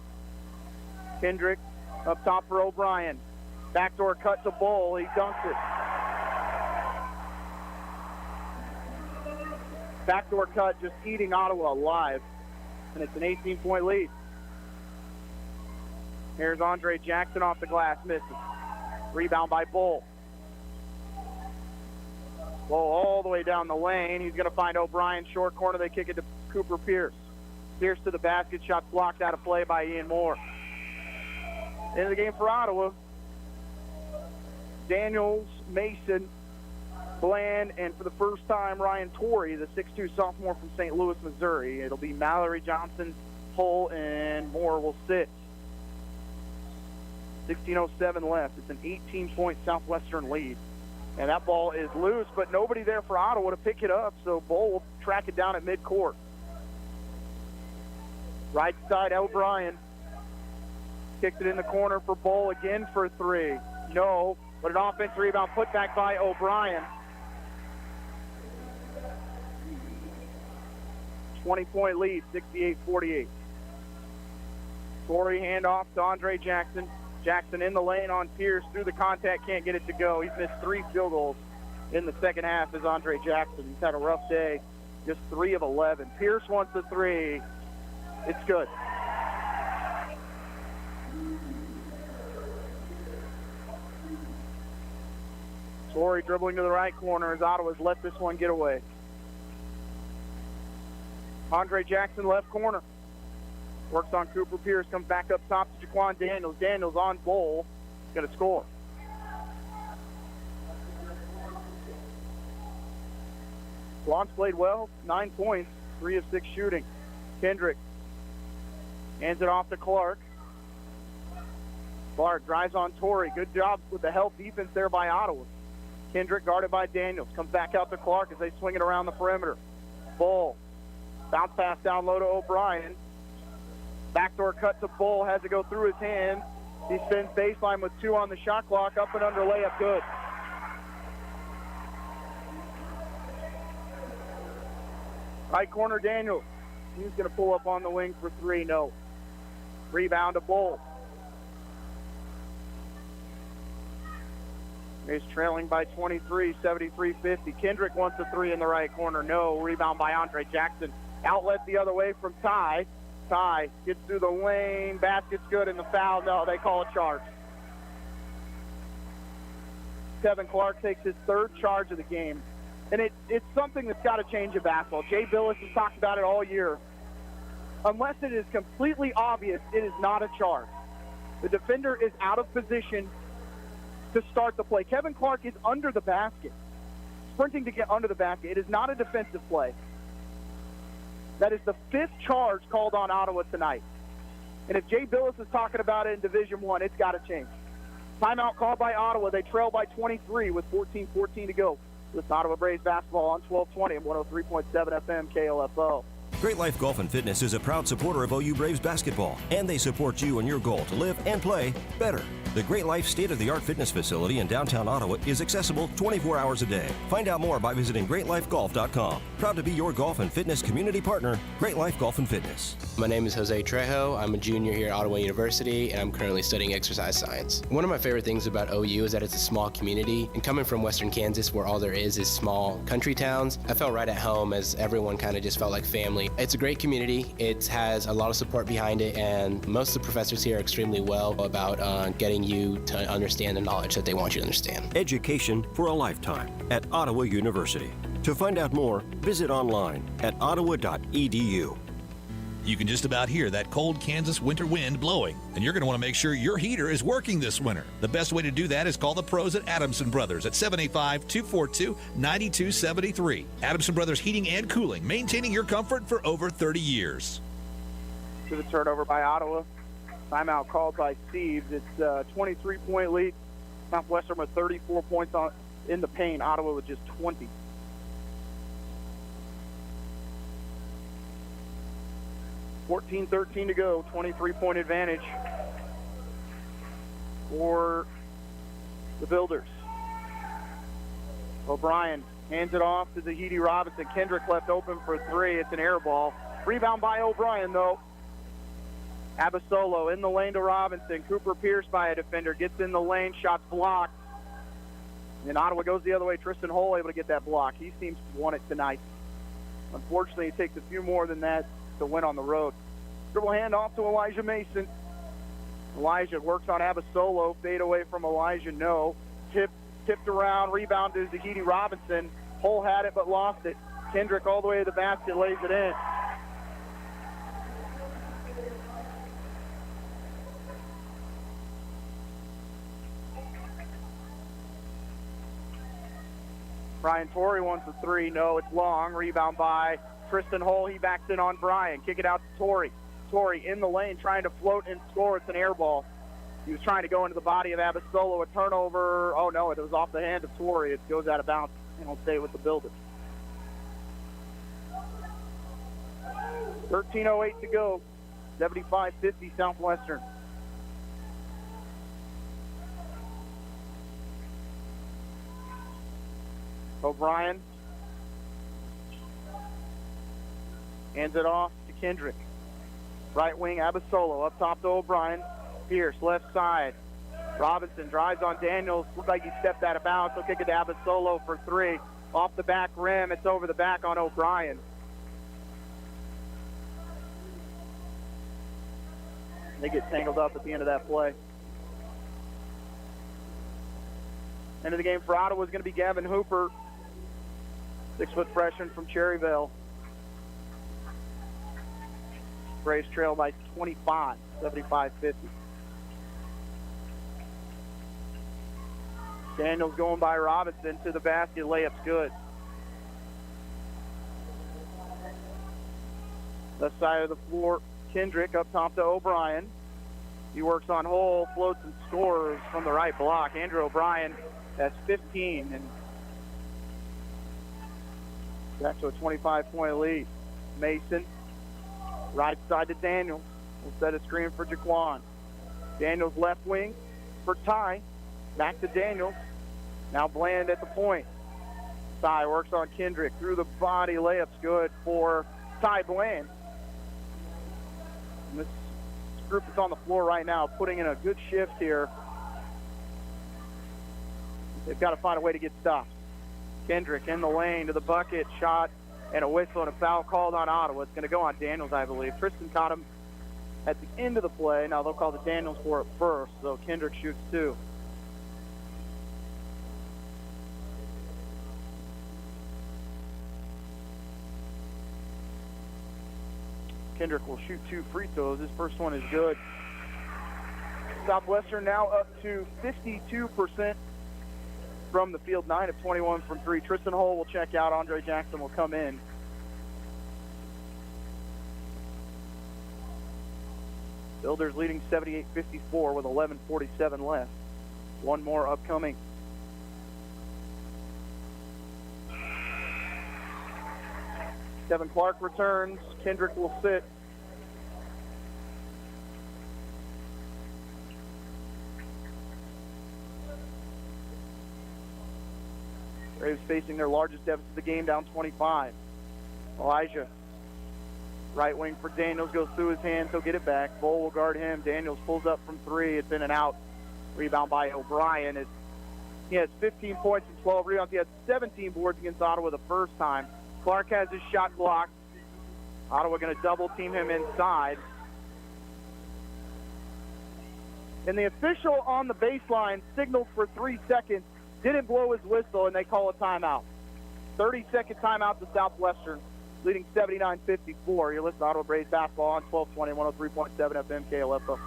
Kendrick up top for O'Brien. Backdoor cut to Bull. He dunks it. Backdoor cut just eating Ottawa alive. And it's an 18-point lead. Here's Andre Jackson off the glass. Misses. Rebound by Bull. Bull all the way down the lane. He's going to find O'Brien. Short corner. They kick it to Cooper Pierce. Pierce to the basket. Shot blocked out of play by Ian Moore. End of the game for Ottawa. Daniels, Mason, Bland, and for the first time, Ryan Torrey, the 6'2 sophomore from St. Louis, Missouri. It'll be Mallory, Johnson, Hull, and Moore will sit. 16:07 left. It's an 18-point Southwestern lead. And that ball is loose, but nobody there for Ottawa to pick it up, so Bull will track it down at midcourt. Right side, O'Brien. Kicked it in the corner for Bull again for 3. No, but an offensive rebound put back by O'Brien. 20-point lead, 68-48. Torrey handoff to Andre Jackson. Jackson in the lane on Pierce, through the contact, can't get it to go. He's missed 3 field goals in the second half as Andre Jackson. He's had a rough day, just 3 of 11. Pierce wants the 3. It's good. Torrey dribbling to the right corner as Ottawa's let this one get away. Andre Jackson left corner. Works on Cooper Pierce, comes back up top to Jaquan Daniels. Daniels on Bull, going to score. Jaquan's played well, 9 points, 3 of 6 shooting. Kendrick hands it off to Clark. Clark drives on Torrey. Good job with the help defense there by Ottawa. Kendrick guarded by Daniels. Comes back out to Clark as they swing it around the perimeter. Bull. Bounce pass down low to O'Brien. Backdoor cut to Bull. Has to go through his hands. He spins baseline with 2 on the shot clock. Up and under layup. Good. Right corner Daniels. He's going to pull up on the wing for 3. No. Rebound to Bull. He's trailing by 23, 73-50. Kendrick wants a 3 in the right corner. No. Rebound by Andre Jackson. Outlet the other way from Ty. Ty gets through the lane. Basket's good, and the foul. No, they call a charge. Kevin Clark takes his 3rd charge of the game. And it's something that's got to change in basketball. Jay Billis has talked about it all year. Unless it is completely obvious, it is not a charge. The defender is out of position to start the play. Kevin Clark is under the basket, sprinting to get under the basket. It is not a defensive play. That is the 5th charge called on Ottawa tonight. And if Jay Billis is talking about it in Division I, it's got to change. Timeout called by Ottawa. They trail by 23 with 14-14 to go. This Ottawa Braves basketball on 1220 and 103.7 FM KLFO. Great Life Golf and Fitness is a proud supporter of OU Braves basketball, and they support you in your goal to live and play better. The Great Life state-of-the-art fitness facility in downtown Ottawa is accessible 24 hours a day. Find out more by visiting greatlifegolf.com. Proud to be your golf and fitness community partner, Great Life Golf and Fitness. My name is Jose Trejo. I'm a junior here at Ottawa University, and I'm currently studying exercise science. One of my favorite things about OU is that it's a small community, and coming from Western Kansas, where all there is small country towns, I felt right at home as everyone kind of just felt like family. It's a great community. It has a lot of support behind it, and most of the professors here are extremely well about getting you to understand the knowledge that they want you to understand. Education for a lifetime at Ottawa University. To find out more, visit online at ottawa.edu. You can just about hear that cold Kansas winter wind blowing, and you're going to want to make sure your heater is working this winter. The best way to do that is call the pros at Adamson Brothers at 785-242-9273. Adamson Brothers Heating and Cooling, maintaining your comfort for over 30 years. To the turnover by Ottawa. Timeout called by Steves. It's a 23-point lead. Southwestern with 34 points in the paint. Ottawa with just 20. $14-13 to go. 23-point advantage for the Builders. O'Brien hands it off to Zahidi Robinson. Kendrick left open for three. It's an air ball. Rebound by O'Brien, though. Abasolo in the lane to Robinson. Cooper pierced by a defender. Gets in the lane. Shots blocked. And Ottawa goes the other way. Tristan Hull able to get that block. He seems to want it tonight. Unfortunately, it takes a few more than that to win on the road. Dribble hand off to Elijah Mason. Elijah works on Abasolo. Fade away from Elijah. No. Tipped around. Rebound to Zahidi Robinson. Hull had it but lost it. Kendrick all the way to the basket. Lays it in. Brian Torrey wants a three. No, it's long. Rebound by Tristan Hull. He backs in on Brian. Kick it out to Torrey. Torrey in the lane trying to float and score. It's an air ball. He was trying to go into the body of Abasolo. A turnover. Oh, no, it was off the hand of Torrey. It goes out of bounds and will stay with the Builders. 13:08 to go. 75-50 Southwestern. O'Brien hands it off to Kendrick. Right wing, Abasolo up top to O'Brien. Pierce, left side. Robinson drives on Daniels. Looks like he stepped out of bounds. He'll kick it to Abasolo for three. Off the back rim. It's over the back on O'Brien. They get tangled up at the end of that play. End of the game for Ottawa is going to be Gavin Hooper. 6-foot freshman from Cherryvale. Braves trail by 25, 75-50. Daniels going by Robinson to the basket. Layup's good. Left side of the floor, Kendrick up top to O'Brien. He works on Hull, floats and scores from the right block. Andrew O'Brien, that's 15, and back to a 25-point lead. Mason, right side to Daniels. We'll set a screen for Jaquan. Daniels left wing for Ty. Back to Daniels. Now Bland at the point. Ty works on Kendrick. Through the body. Layup's good for Ty Bland. And this group is on the floor right now, putting in a good shift here. They've got to find a way to get stopped. Kendrick in the lane to the bucket, shot, and a whistle and a foul called on Ottawa. It's going to go on Daniels, I believe. Tristan caught him at the end of the play. Now they'll call the Daniels for it first, so Kendrick shoots two. Kendrick will shoot two free throws. His first one is good. Southwestern now up to 52% from the field, 9 of 21 from three. Tristan Hull will check out. Andre Jackson will come in. Builders leading 78-54 with 11:47 left. One more upcoming. Kevin Clark returns. Kendrick will sit. Braves facing their largest deficit of the game, down 25. Elijah, right wing for Daniels, goes through his hands. He'll get it back. Bull will guard him. Daniels pulls up from three. It's in and out. Rebound by O'Brien. He has 15 points and 12 rebounds. He had 17 boards against Ottawa the first time. Clark has his shot blocked. Ottawa going to double team him inside. And the official on the baseline signaled for 3 seconds, didn't blow his whistle, and they call a timeout. 30-second timeout to Southwestern, leading 79-54. You're listening to Ottawa Braves basketball on 1220, 103.7 FM KLFO.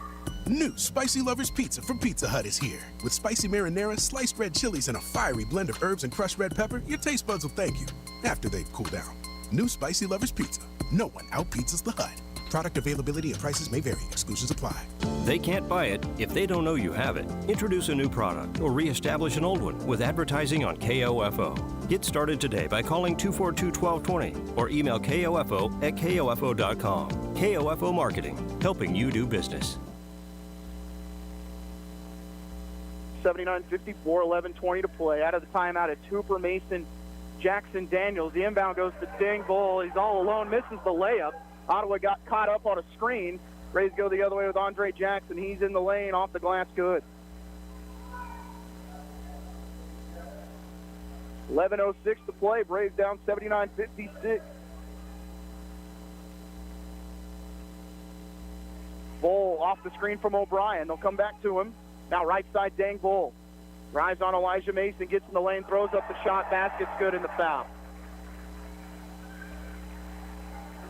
New Spicy Lovers Pizza from Pizza Hut is here. With spicy marinara, sliced red chilies, and a fiery blend of herbs and crushed red pepper, your taste buds will thank you after they've cooled down. New Spicy Lovers Pizza. No one out-pizzas the Hut. Product availability and prices may vary. Exclusions apply. They can't buy it if they don't know you have it. Introduce a new product or reestablish an old one with advertising on KOFO. Get started today by calling 242-1220 or email KOFO@KOFO.com. KOFO Marketing, helping you do business. 79-54, 11:20 to play. Out of the timeout, it's Hooper, Mason, Jackson, Daniels. The inbound goes to Dang Bull. He's all alone, misses the layup. Ottawa got caught up on a screen. Braves go the other way with Andre Jackson. He's in the lane, off the glass, good. 11:06 to play. Braves down 79-56. Bull off the screen from O'Brien. They'll come back to him. Now right side, Dang Bull. Drives on Elijah Mason, gets in the lane, throws up the shot, basket's good, in the foul.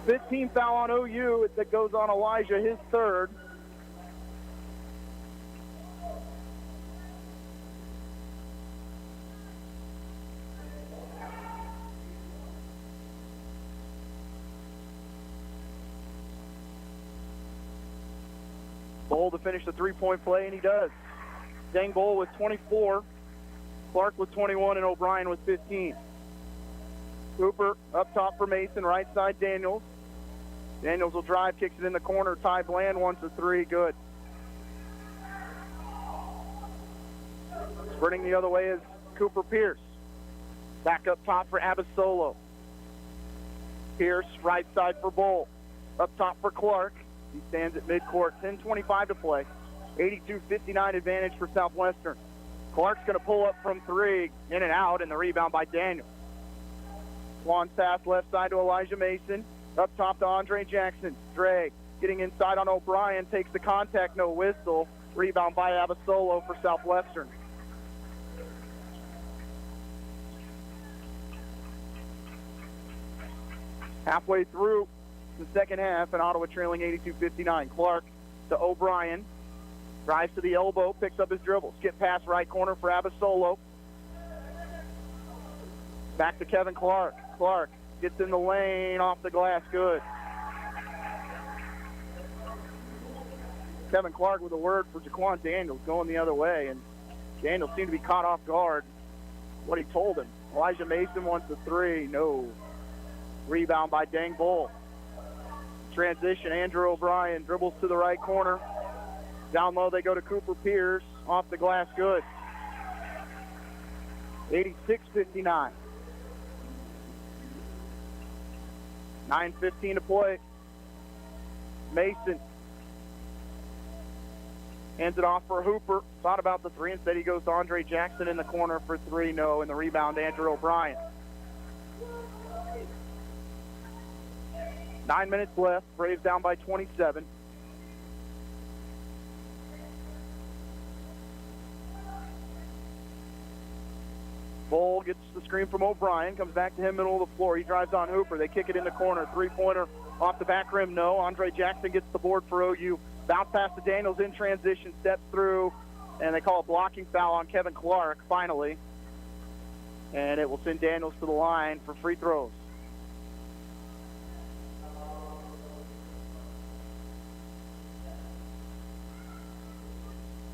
15 foul on OU that goes on Elijah, his third. Bull to finish the three-point play, and he does. Dang Bull with 24, Clark with 21, and O'Brien with 15. Cooper up top for Mason, right side Daniels. Daniels will drive, kicks it in the corner. Ty Bland wants a three, good. Sprinting the other way is Cooper Pierce. Back up top for Abasolo. Pierce, right side for Bull. Up top for Clark. He stands at midcourt. 10:25 to play. 82-59 advantage for Southwestern. Clark's going to pull up from three, in and out, and the rebound by Daniel. Swan's pass left side to Elijah Mason. Up top to Andre Jackson. Dre getting inside on O'Brien. Takes the contact, no whistle. Rebound by Abasolo for Southwestern. Halfway through the second half, and Ottawa trailing 82-59. Clark to O'Brien. Drives to the elbow, picks up his dribble. Skip pass right corner for Abasolo. Back to Kevin Clark. Clark gets in the lane, off the glass, good. Kevin Clark with a word for Jaquan Daniels going the other way, and Daniels seemed to be caught off guard. What he told him. Elijah Mason wants the three, no. Rebound by Dang Bull. Transition, Andrew O'Brien dribbles to the right corner. Down low they go to Cooper Pierce, off the glass, good. 86-59. 9:15 to play. Mason hands it off for Hooper. Thought about the three. Instead he goes to Andre Jackson in the corner for three, no. And the rebound, Andrew O'Brien. 9 minutes left. Braves down by 27. Bull gets the screen from O'Brien, comes back to him, middle of the floor. He drives on Hooper. They kick it in the corner. Three-pointer off the back rim, no. Andre Jackson gets the board for OU. Bounce pass to Daniels in transition, steps through, and they call a blocking foul on Kevin Clark, finally. And it will send Daniels to the line for free throws.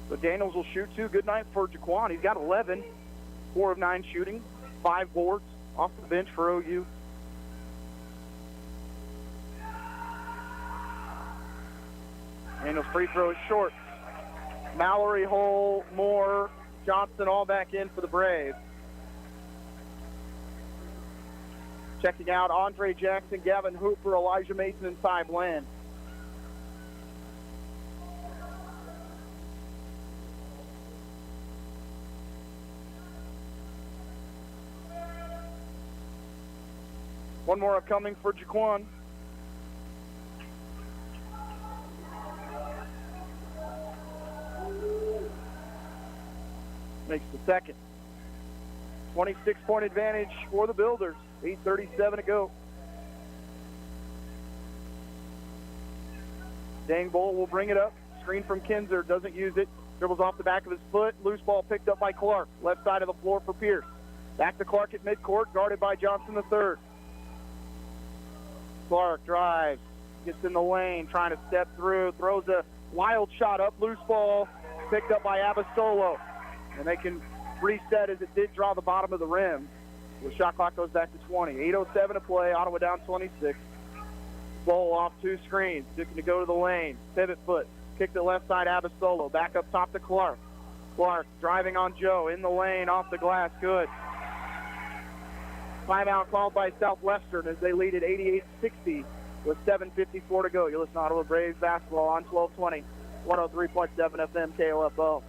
So Daniels will shoot two. Good night for Jaquan. He's got 11. 4 of 9 shooting, 5 boards off the bench for OU. Daniels free throw is short. Mallory, Hull, Moore, Johnson all back in for the Braves. Checking out Andre Jackson, Gavin Hooper, Elijah Mason, and Ty Bland. One more upcoming for Jaquan. Makes the second. 26-point advantage for the Builders. 8:37 to go. Dang Bull will bring it up. Screen from Kinzer. Doesn't use it. Dribbles off the back of his foot. Loose ball picked up by Clark. Left side of the floor for Pierce. Back to Clark at midcourt. Guarded by Johnson III. Clark drives. Gets in the lane. Trying to step through. Throws a wild shot up. Loose ball picked up by Abasolo. And they can reset as it did draw the bottom of the rim. The shot clock goes back to 20. 8:07 to play. Ottawa down 26. Ball off two screens. Looking to go to the lane. Pivot foot. Kicked it left side. Abasolo. Back up top to Clark. Clark driving on Joe. In the lane. Off the glass. Good. Timeout called by Southwestern as they lead at 88-60 with 7:54 to go. You listen to Ottawa Braves basketball on 1220. 103.7 FM KOFO.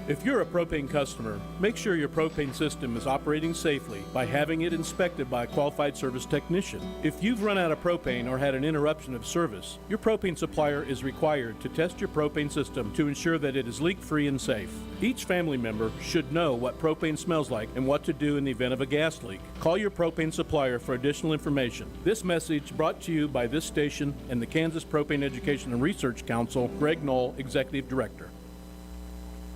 If you're a propane customer, make sure your propane system is operating safely by having it inspected by a qualified service technician. If you've run out of propane or had an interruption of service, your propane supplier is required to test your propane system to ensure that it is leak-free and safe. Each family member should know what propane smells like and what to do in the event of a gas leak. Call your propane supplier for additional information. This message brought to you by this station and the Kansas Propane Education and Research Council, Greg Knoll, Executive Director.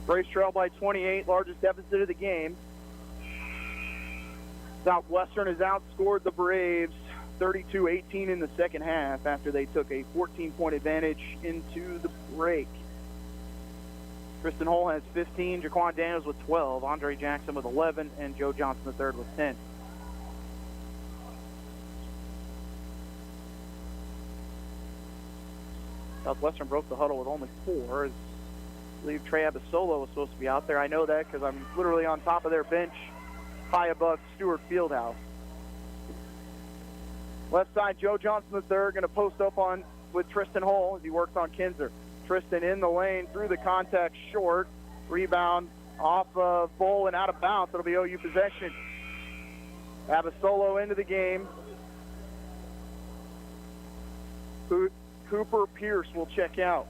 Braves trail by 28, largest deficit of the game. Southwestern has outscored the Braves 32-18 in the second half after they took a 14-point advantage into the break. Tristan Hull has 15, Jaquan Daniels with 12, Andre Jackson with 11, and Joe Johnson III with 10. Southwestern broke the huddle with only 4. I believe Trey Abasolo was supposed to be out there. I know that because I'm literally on top of their bench, high above Stewart Fieldhouse. Left side, Joe Johnson III going to post up on with Tristan Hull as he works on Kinzer. Tristan in the lane, through the contact, short. Rebound off of Bull and out of bounds. It'll be OU possession. Abasolo into the game. Cooper Pierce will check out.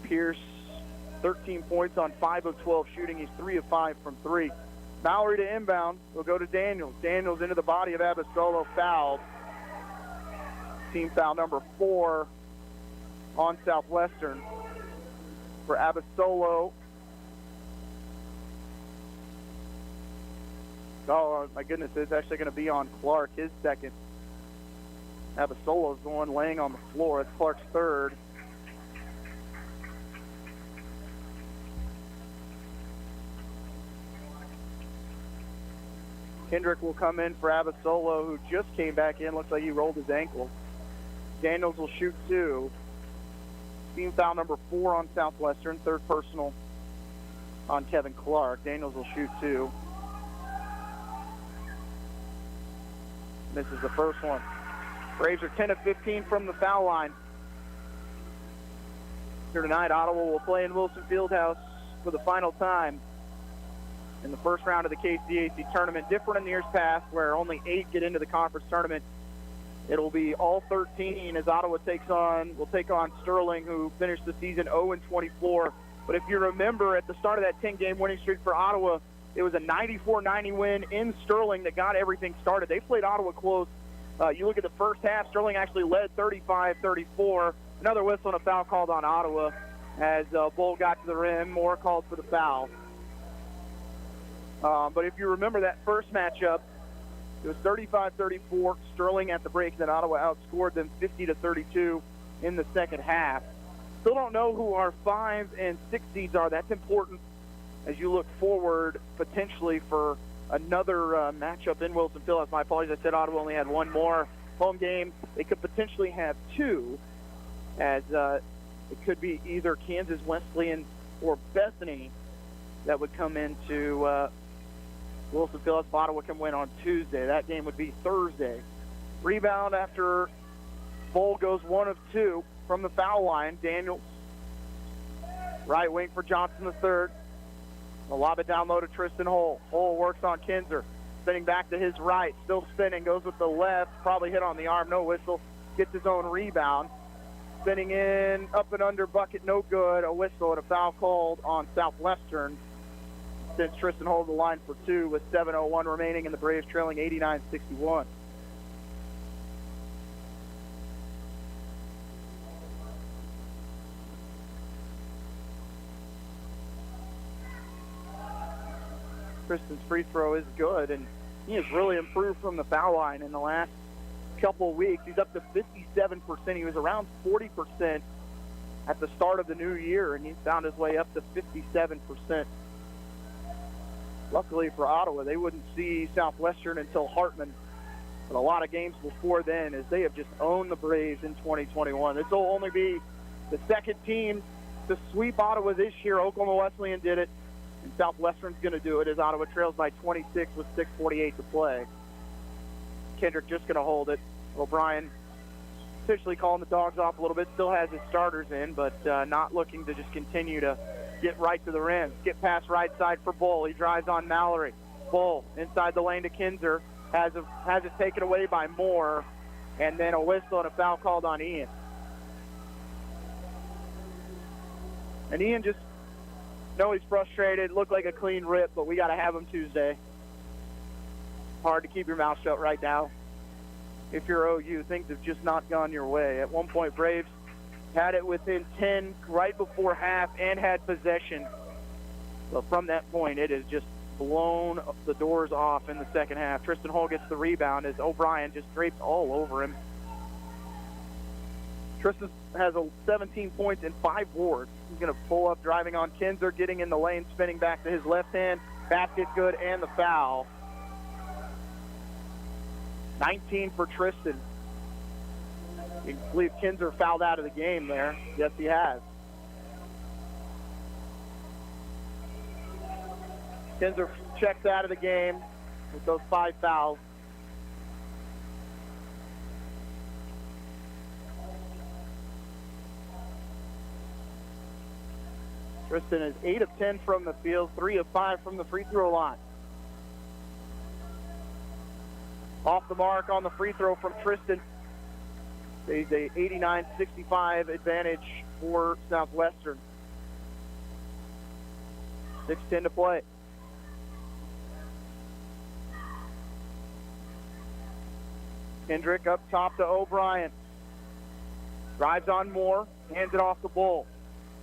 Pierce, 13 points on 5 of 12 shooting. He's 3 of 5 from 3. Mallory to inbound. Will go to Daniels. Daniels into the body of Abasolo, fouled. Team foul number 4 on Southwestern for Abasolo. Oh, my goodness, it's actually going to be on Clark, his second. Abasolo's the one laying on the floor. It's Clark's third. Kendrick will come in for Abasolo, who just came back in. Looks like he rolled his ankle. Daniels will shoot 2. Team foul number 4 on Southwestern. Third personal on Kevin Clark. Daniels will shoot 2. Misses the first one. Braves are 10 of 15 from the foul line. Here tonight, Ottawa will play in Wilson Fieldhouse for the final time in the first round of the KCAC tournament. Different in the years past, where only 8 get into the conference tournament. It'll be all 13 as Ottawa will take on Sterling, who finished the season 0-24. But if you remember, at the start of that 10-game winning streak for Ottawa, it was a 94-90 win in Sterling that got everything started. They played Ottawa close. You look at the first half, Sterling actually led 35-34. Another whistle and a foul called on Ottawa as Bull got to the rim. Moore called for the foul. But if you remember that first matchup, it was 35-34, Sterling at the break, then Ottawa outscored them 50-32 in the second half. Still don't know who our 5 and 6 seeds are. That's important as you look forward potentially for another matchup in Wilson Phillips. My apologies, I said Ottawa only had one more home game. They could potentially have two, as it could be either Kansas Wesleyan or Bethany that would come into Wilson Phillips. Ottawa can win on Tuesday. That game would be Thursday. Rebound after Bull goes 1 of 2 from the foul line. Daniels, right wing for Johnson III. A lob it down low to Tristan Hull. Hull works on Kinzer. Spinning back to his right. Still spinning. Goes with the left. Probably hit on the arm. No whistle. Gets his own rebound. Spinning in. Up and under bucket. No good. A whistle and a foul called on Southwestern. Since Tristan Hull the line for 2 with 7:01 remaining and the Braves trailing 89-61. Tristan's free throw is good, and he has really improved from the foul line in the last couple of weeks. He's up to 57%. He was around 40% at the start of the new year, and he's found his way up to 57%. Luckily for Ottawa, they wouldn't see Southwestern until Hartman, but a lot of games before then, as they have just owned the Braves in 2021. This will only be the second team to sweep Ottawa this year. Oklahoma Wesleyan did it, and Southwestern's going to do it as Ottawa trails by 26 with 6:48 to play. Kendrick just going to hold it. O'Brien officially calling the dogs off a little bit. Still has his starters in, but not looking to just continue to get right to the rim. Skip pass right side for Bull. He drives on Mallory. Bull inside the lane to Kinzer. Has it taken away by Moore. And then a whistle and a foul called on Ian. And Ian just, he's frustrated. Looked like a clean rip, but we got to have him Tuesday. Hard to keep your mouth shut right now. If you're OU, things have just not gone your way. At one point, Braves had it within 10 right before half and had possession. But from that point, it has just blown the doors off in the second half. Tristan Hull gets the rebound as O'Brien just drapes all over him. Tristan has 17 points and 5 boards. He's going to pull up, driving on Kinzer, getting in the lane, spinning back to his left hand. Basket good and the foul. 19 for Tristan. You can believe Kinzer fouled out of the game there. Yes, he has. Kinzer checks out of the game with those 5 fouls. Tristan is 8 of 10 from the field, 3 of 5 from the free throw line. Off the mark on the free throw from Tristan. It's a 89-65 advantage for Southwestern. 6:10 to play. Kendrick up top to O'Brien. Drives on Moore, hands it off to Bull.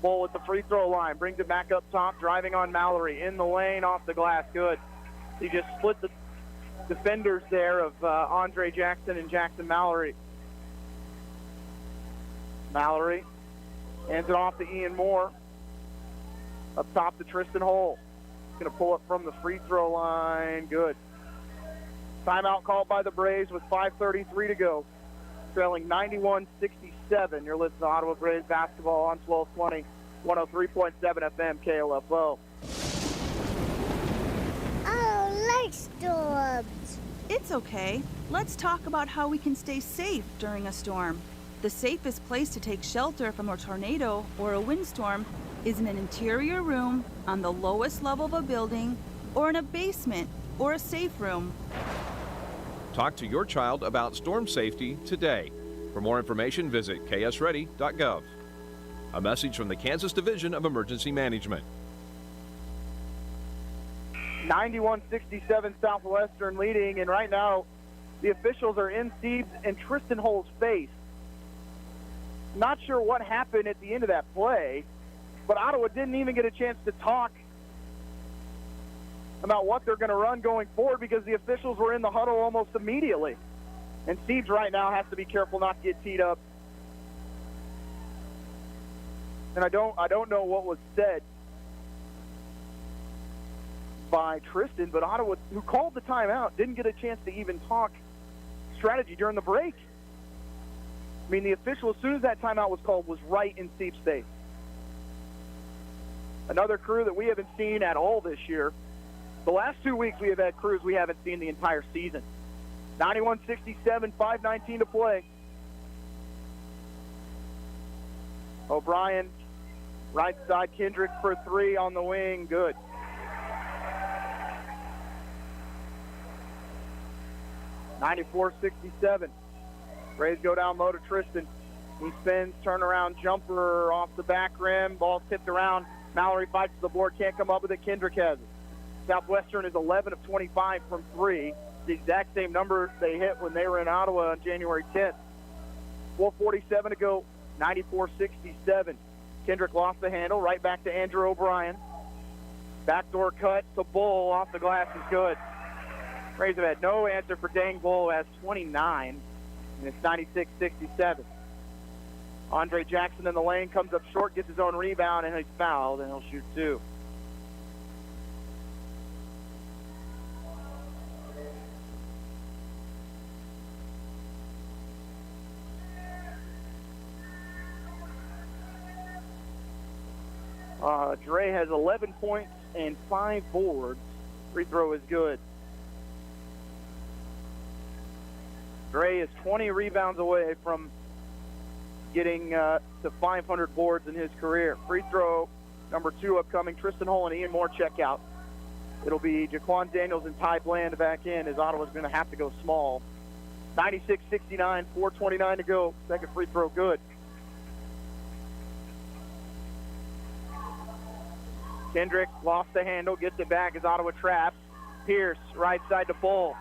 Bull with the free throw line, brings it back up top, driving on Mallory. In the lane, off the glass, good. He just split the defenders there of Andre Jackson and Jackson Mallory. Mallory hands it off to Ian Moore. Up top to Tristan Hull. Going to pull it from the free throw line. Good. Timeout called by the Braves with 5:33 to go. Trailing 91-67. You're listening to Ottawa Braves basketball on 1220, 103.7 FM KOFO. Oh, light storms. It's okay. Let's talk about how we can stay safe during a storm. The safest place to take shelter from a tornado or a windstorm is in an interior room on the lowest level of a building or in a basement or a safe room. Talk to your child about storm safety today. For more information, visit ksready.gov. A message from the Kansas Division of Emergency Management. 91-67 Southwestern leading, and right now the officials are in Steve's and Tristan Hull's face. Not sure what happened at the end of that play, but Ottawa didn't even get a chance to talk about what they're going to run going forward because the officials were in the huddle almost immediately. And Steve's right now has to be careful not to get teed up. And I don't know what was said. by Tristan, but Ottawa, who called the timeout, didn't get a chance to even talk strategy during the break. I mean, the official, as soon as that timeout was called, was right in Steep's face. Another crew that we haven't seen at all this year. The last 2 weeks we have had crews we haven't seen the entire season. 91-67, 5:19 to play. O'Brien, right side, Kendrick for three on the wing, good. (94-67). Braves go down low to Tristan. He spins, turnaround jumper off the back rim. Ball tipped around. Mallory fights the board, can't come up with it. Kendrick has it. Southwestern is 11 of 25 from three. The exact same number they hit when they were in Ottawa on January 10th. 4:47 to go, 94-67. Kendrick lost the handle, right back to Andrew O'Brien. Backdoor cut to Bull, off the glass is good. Braves have had no answer for Dang Bull, who has 29, and it's 96-67. Andre Jackson in the lane, comes up short, gets his own rebound, and he's fouled, and he'll shoot two. Dre has 11 points and 5 boards. Free throw is good. Dre is 20 rebounds away from getting to 500 boards in his career. Free throw number 2 upcoming. Tristan Hull and Ian Moore check out. It'll be Jaquan Daniels and Ty Bland back in, as Ottawa's going to have to go small. 96-69, 4:29 to go. Second free throw good. Kendrick lost the handle, gets it back as Ottawa traps. Pierce, right side to Bull.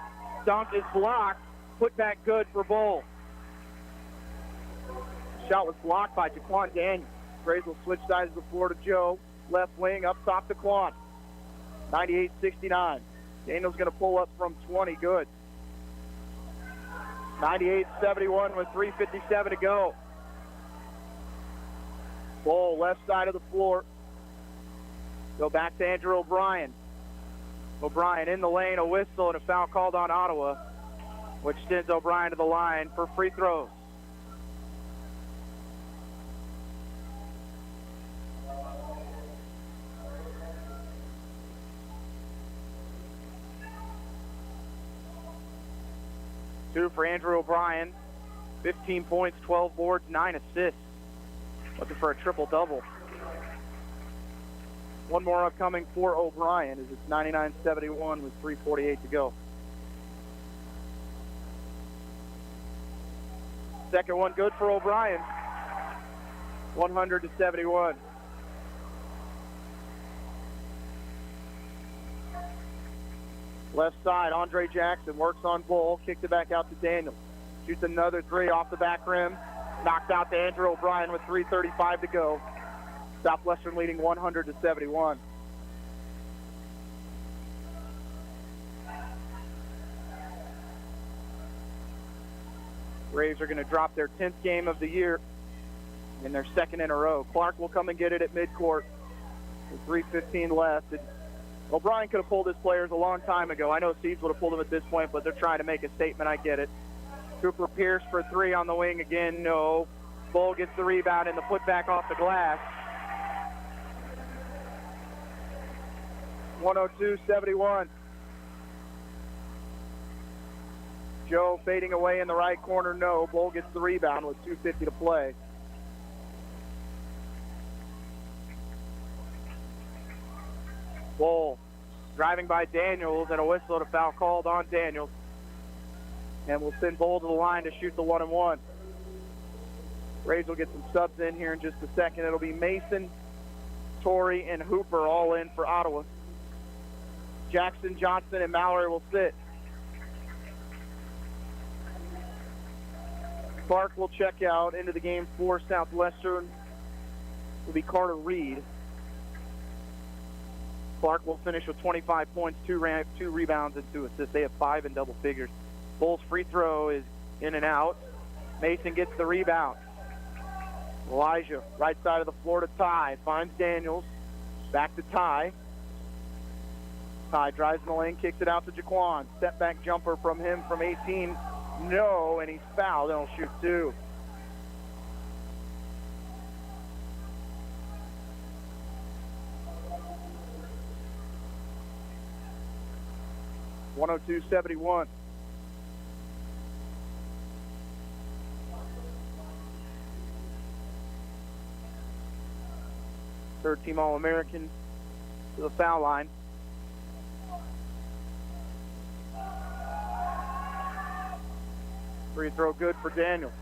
Dunk is blocked. Put back good for Bull. Shot was blocked by Jaquan Daniels. Braves will switch sides of the floor to Joe. Left wing, up top to Quan. 98-69. Daniels going to pull up from 20, good. 98-71 with 3:57 to go. Bull, left side of the floor. Go back to Andrew O'Brien. O'Brien in the lane, a whistle, and a foul called on Ottawa, which sends O'Brien to the line for free throws. Two for Andrew O'Brien. 15 points, 12 boards, 9 assists. Looking for a triple-double. One more upcoming for O'Brien as it's 99-71 with 3:48 to go. Second one good for O'Brien. 100-71. Left side, Andre Jackson works on Bull, kicks it back out to Daniels. Shoots another three off the back rim. Knocked out to Andrew O'Brien with 3:35 to go. Southwestern leading 100-71. Braves are going to drop their 10th game of the year in their second in a row. Clark will come and get it at midcourt with 3:15 left. And O'Brien could have pulled his players a long time ago. I know Seeds would have pulled them at this point, but they're trying to make a statement. I get it. Cooper Pierce for three on the wing again. No. Bull gets the rebound and the putback off the glass. 102-71. Joe fading away in the right corner. No. Bull gets the rebound with 2:50 to play. Bull driving by Daniels and a whistle and a foul called on Daniels. And we'll send Bull to the line to shoot the 1-and-1. Braves will get some subs in here in just a second. It'll be Mason, Torrey, and Hooper all in for Ottawa. Jackson, Johnson, and Mallory will sit. Clark will check out into the game for Southwestern. Will be Carter Reed. Clark will finish with 25 points, two rebounds, and 2 assists. They have 5 in double figures. Bull's free throw is in and out. Mason gets the rebound. Elijah, right side of the floor to Ty. Finds Daniels. Back to Ty. Ty drives in the lane, kicks it out to Jaquan. Step back jumper from him from 18. No, and he's fouled, and he'll shoot 2. (102-71). Third team All-American to the foul line. Free throw good for Daniels.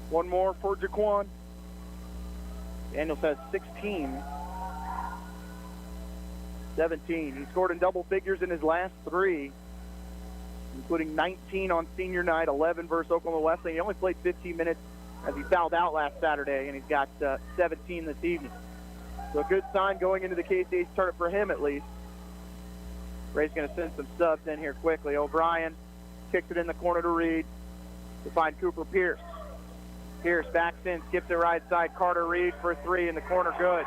One more for Jaquan. Daniels has 16. 17. He scored in double figures in his last 3, including 19 on senior night, 11 versus Oklahoma Wesleyan. He only played 15 minutes as he fouled out last Saturday, and he's got 17 this evening. So a good sign going into the KCAC tournament for him, at least. Ray's going to send some subs in here quickly. O'Brien kicks it in the corner to Reed to find Cooper Pierce. Pierce backs in, skips it right side. Carter Reed for 3 in the corner, good.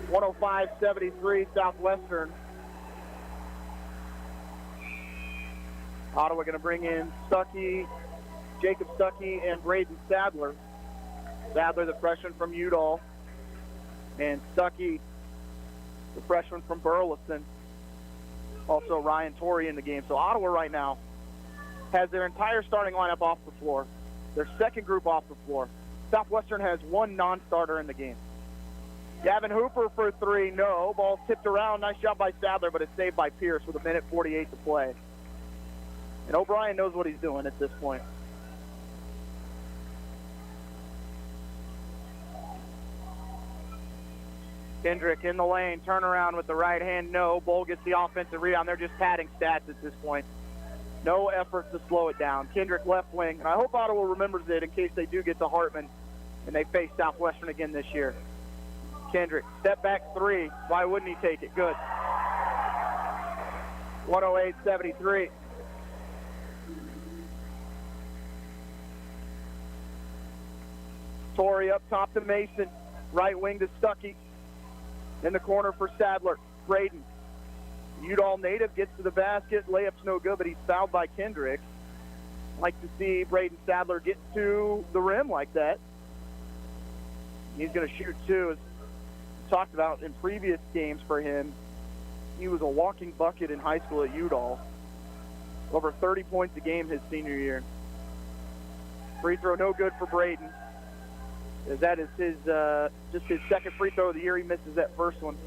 105-73 Southwestern. Ottawa going to bring in Stuckey, Jacob Stuckey, and Braden Sadler. Sadler, the freshman from Udall, and Stuckey, the freshman from Burleson. Also Ryan Torrey in the game. So Ottawa right now has their entire starting lineup off the floor. Their second group off the floor. Southwestern has 1 non-starter in the game. Gavin Hooper for 3, no. Ball tipped around. Nice job by Sadler, but it's saved by Pierce with 1:48 to play. And O'Brien knows what he's doing at this point. Kendrick in the lane, turnaround with the right hand, no. Bull gets the offensive rebound. They're just padding stats at this point. No effort to slow it down. Kendrick left wing, and I hope Ottawa remembers it in case they do get to Hartman and they face Southwestern again this year. Kendrick, step back 3. Why wouldn't he take it? Good. 108-73. Torrey up top to Mason. Right wing to Stuckey. In the corner for Sadler. Braden. Udall native gets to the basket. Layup's no good, but he's fouled by Kendrick. Like to see Braden Sadler get to the rim like that. He's going to shoot 2. As talked about in previous games for him, he was a walking bucket in high school at Udall. Over 30 points a game his senior year. Free throw no good for Braden. As that is his just his second free throw of the year. He misses that first one.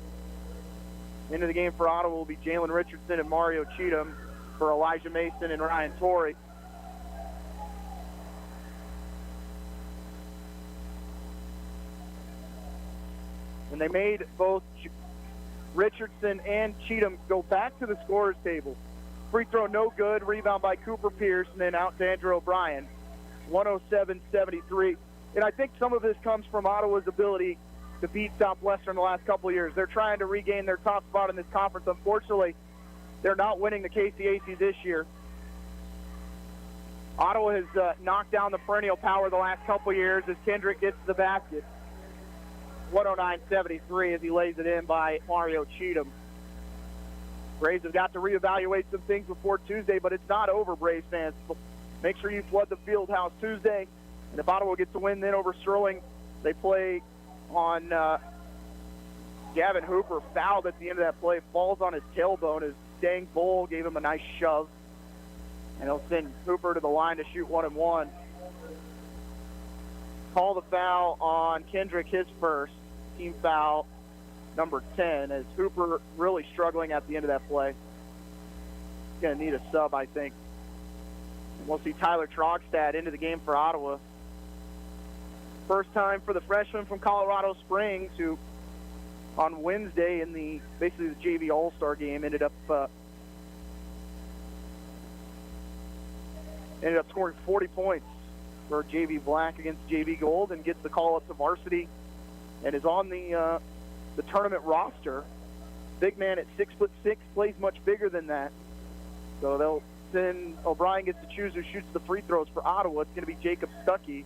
Into the game for Ottawa will be Jalen Richardson and Mario Cheatham for Elijah Mason and Ryan Torrey. And they made both Richardson and Cheatham go back to the scorer's table. Free throw no good. Rebound by Cooper Pierce, and then out to Andrew O'Brien. 107-73. And I think some of this comes from Ottawa's ability to beat Southwestern the last couple of years. They're trying to regain their top spot in this conference. Unfortunately, they're not winning the KCAC this year. Ottawa has knocked down the perennial power the last couple of years as Kendrick gets to the basket. 109-73 as he lays it in by Mario Cheatham. Braves have got to reevaluate some things before Tuesday, but it's not over, Braves fans. Make sure you flood the field house Tuesday. And if Ottawa gets a win then over Sterling, they play on Gavin Hooper. Fouled at the end of that play. Falls on his tailbone as Dang Bull gave him a nice shove. And he'll send Hooper to the line to shoot 1-and-1. Call the foul on Kendrick, his first. Team foul number 10, as Hooper really struggling at the end of that play. He's going to need a sub, I think. And we'll see Tyler Trogstad into the game for Ottawa. First time for the freshman from Colorado Springs, who on Wednesday in the basically the JV All-Star game ended up scoring 40 points for JV Black against JV Gold, and gets the call up to varsity and is on the tournament roster. Big man at 6'6", plays much bigger than that. So they'll send, O'Brien gets to choose who shoots the free throws for Ottawa. It's going to be Jacob Stuckey.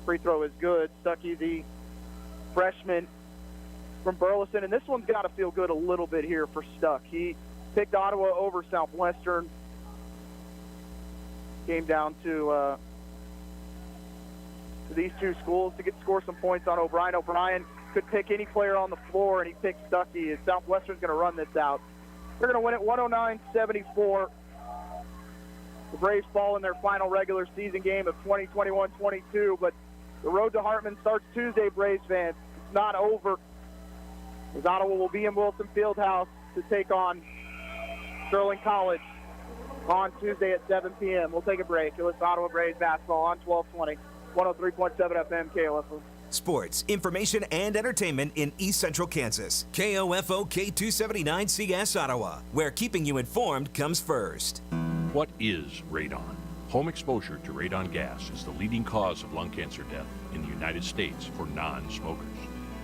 Free throw is good. Stuckey, the freshman from Burleson. And this one's got to feel good a little bit here for Stuck. He picked Ottawa over Southwestern. Came down to these two schools to score some points on O'Brien. O'Brien could pick any player on the floor, and he picked Stuckey. And Southwestern's going to run this out. They're going to win it 109-74. The Braves fall in their final regular season game of 2021-22, but the road to Hartman starts Tuesday, Braves fans. It's not over, as Ottawa will be in Wilson Fieldhouse to take on Sterling College on Tuesday at 7 p.m. We'll take a break. It was Ottawa Braves basketball on 1220, 103.7 FM KOFO. Sports, information, and entertainment in East Central Kansas. KOFO K279CS Ottawa, where keeping you informed comes first. What is radon? Home exposure to radon gas is the leading cause of lung cancer death in the United States for non-smokers.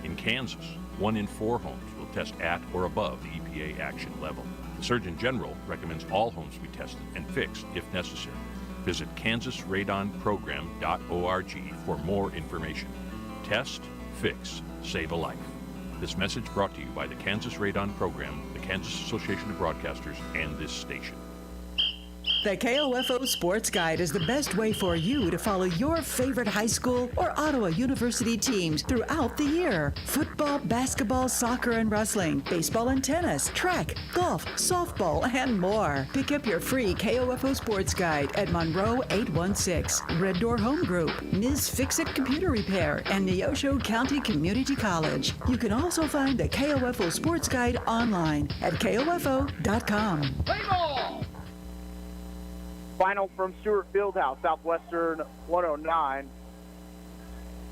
In Kansas, 1 in 4 homes will test at or above the EPA action level. The Surgeon General recommends all homes be tested and fixed if necessary. Visit kansasradonprogram.org for more information. Test, fix, save a life. This message brought to you by the Kansas Radon Program, the Kansas Association of Broadcasters, and this station. The KOFO Sports Guide is the best way for you to follow your favorite high school or Ottawa University teams throughout the year. Football, basketball, soccer, and wrestling, baseball and tennis, track, golf, softball, and more. Pick up your free KOFO Sports Guide at Monroe 816, Red Door Home Group, Ms. Fix-It Computer Repair, and Neosho County Community College. You can also find the KOFO Sports Guide online at KOFO.com. Final from Stewart Fieldhouse, Southwestern 109,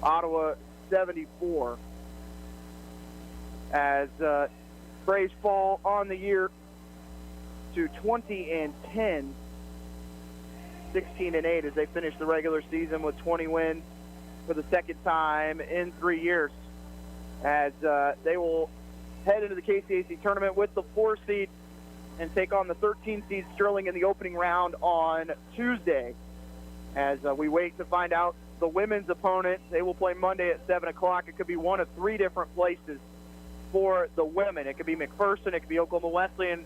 Ottawa 74. As Braves fall on the year to 20-10, 16-8 as they finish the regular season with 20 wins for the second time in 3 years. As they will head into the KCAC tournament with the 4 seed and take on the 13 seed Sterling in the opening round on Tuesday. As we wait to find out the women's opponent, they will play Monday at 7 o'clock. It could be one of 3 different places for the women. It could be McPherson, it could be Oklahoma Wesleyan,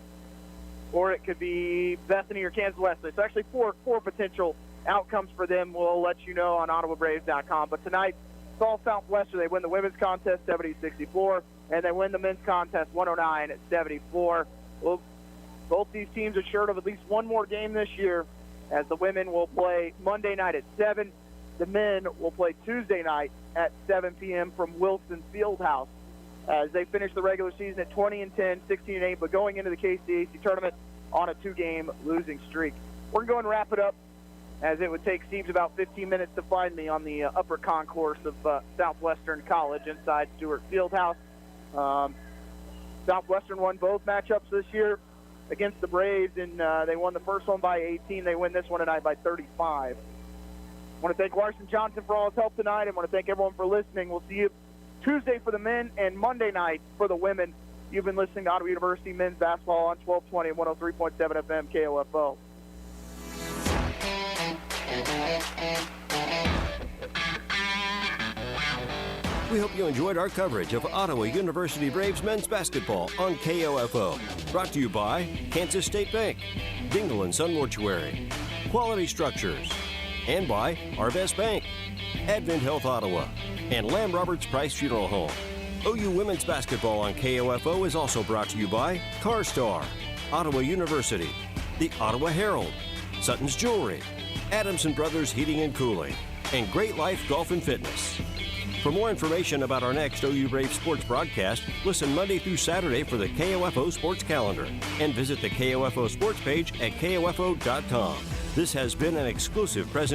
or it could be Bethany or Kansas Wesleyan. So actually four potential outcomes for them. We'll let you know on OttawaBraves.com. But tonight, it's all Southwestern. They win the women's contest 70-64, and they win the men's contest 109-74. Both these teams are short of at least one more game this year, as the women will play Monday night at 7. The men will play Tuesday night at 7 p.m. from Wilson Fieldhouse, as they finish the regular season at 20-10, 16-8, but going into the KCAC tournament on a 2-game losing streak. We're going to wrap it up, as it would take Steve's about 15 minutes to find me on the upper concourse of Southwestern College inside Stewart Fieldhouse. Southwestern won both matchups this year against the Braves, and they won the first one by 18. They win this one tonight by 35. I want to thank Larson Johnson for all his help tonight. I want to thank everyone for listening. We'll see you Tuesday for the men and Monday night for the women. You've been listening to Ottawa University men's basketball on 1220 and 103.7 FM KOFO. We hope you enjoyed our coverage of Ottawa University Braves men's basketball on KOFO. Brought to you by Kansas State Bank, Dingle & Son Mortuary, Quality Structures, and by Arvest Bank, Advent Health Ottawa, and Lamb Roberts Price Funeral Home. OU women's basketball on KOFO is also brought to you by CarStar, Ottawa University, the Ottawa Herald, Sutton's Jewelry, Adamson Brothers Heating and Cooling, and Great Life Golf and Fitness. For more information about our next OU Brave sports broadcast, listen Monday through Saturday for the KOFO Sports Calendar and visit the KOFO Sports page at KOFO.com. This has been an exclusive presentation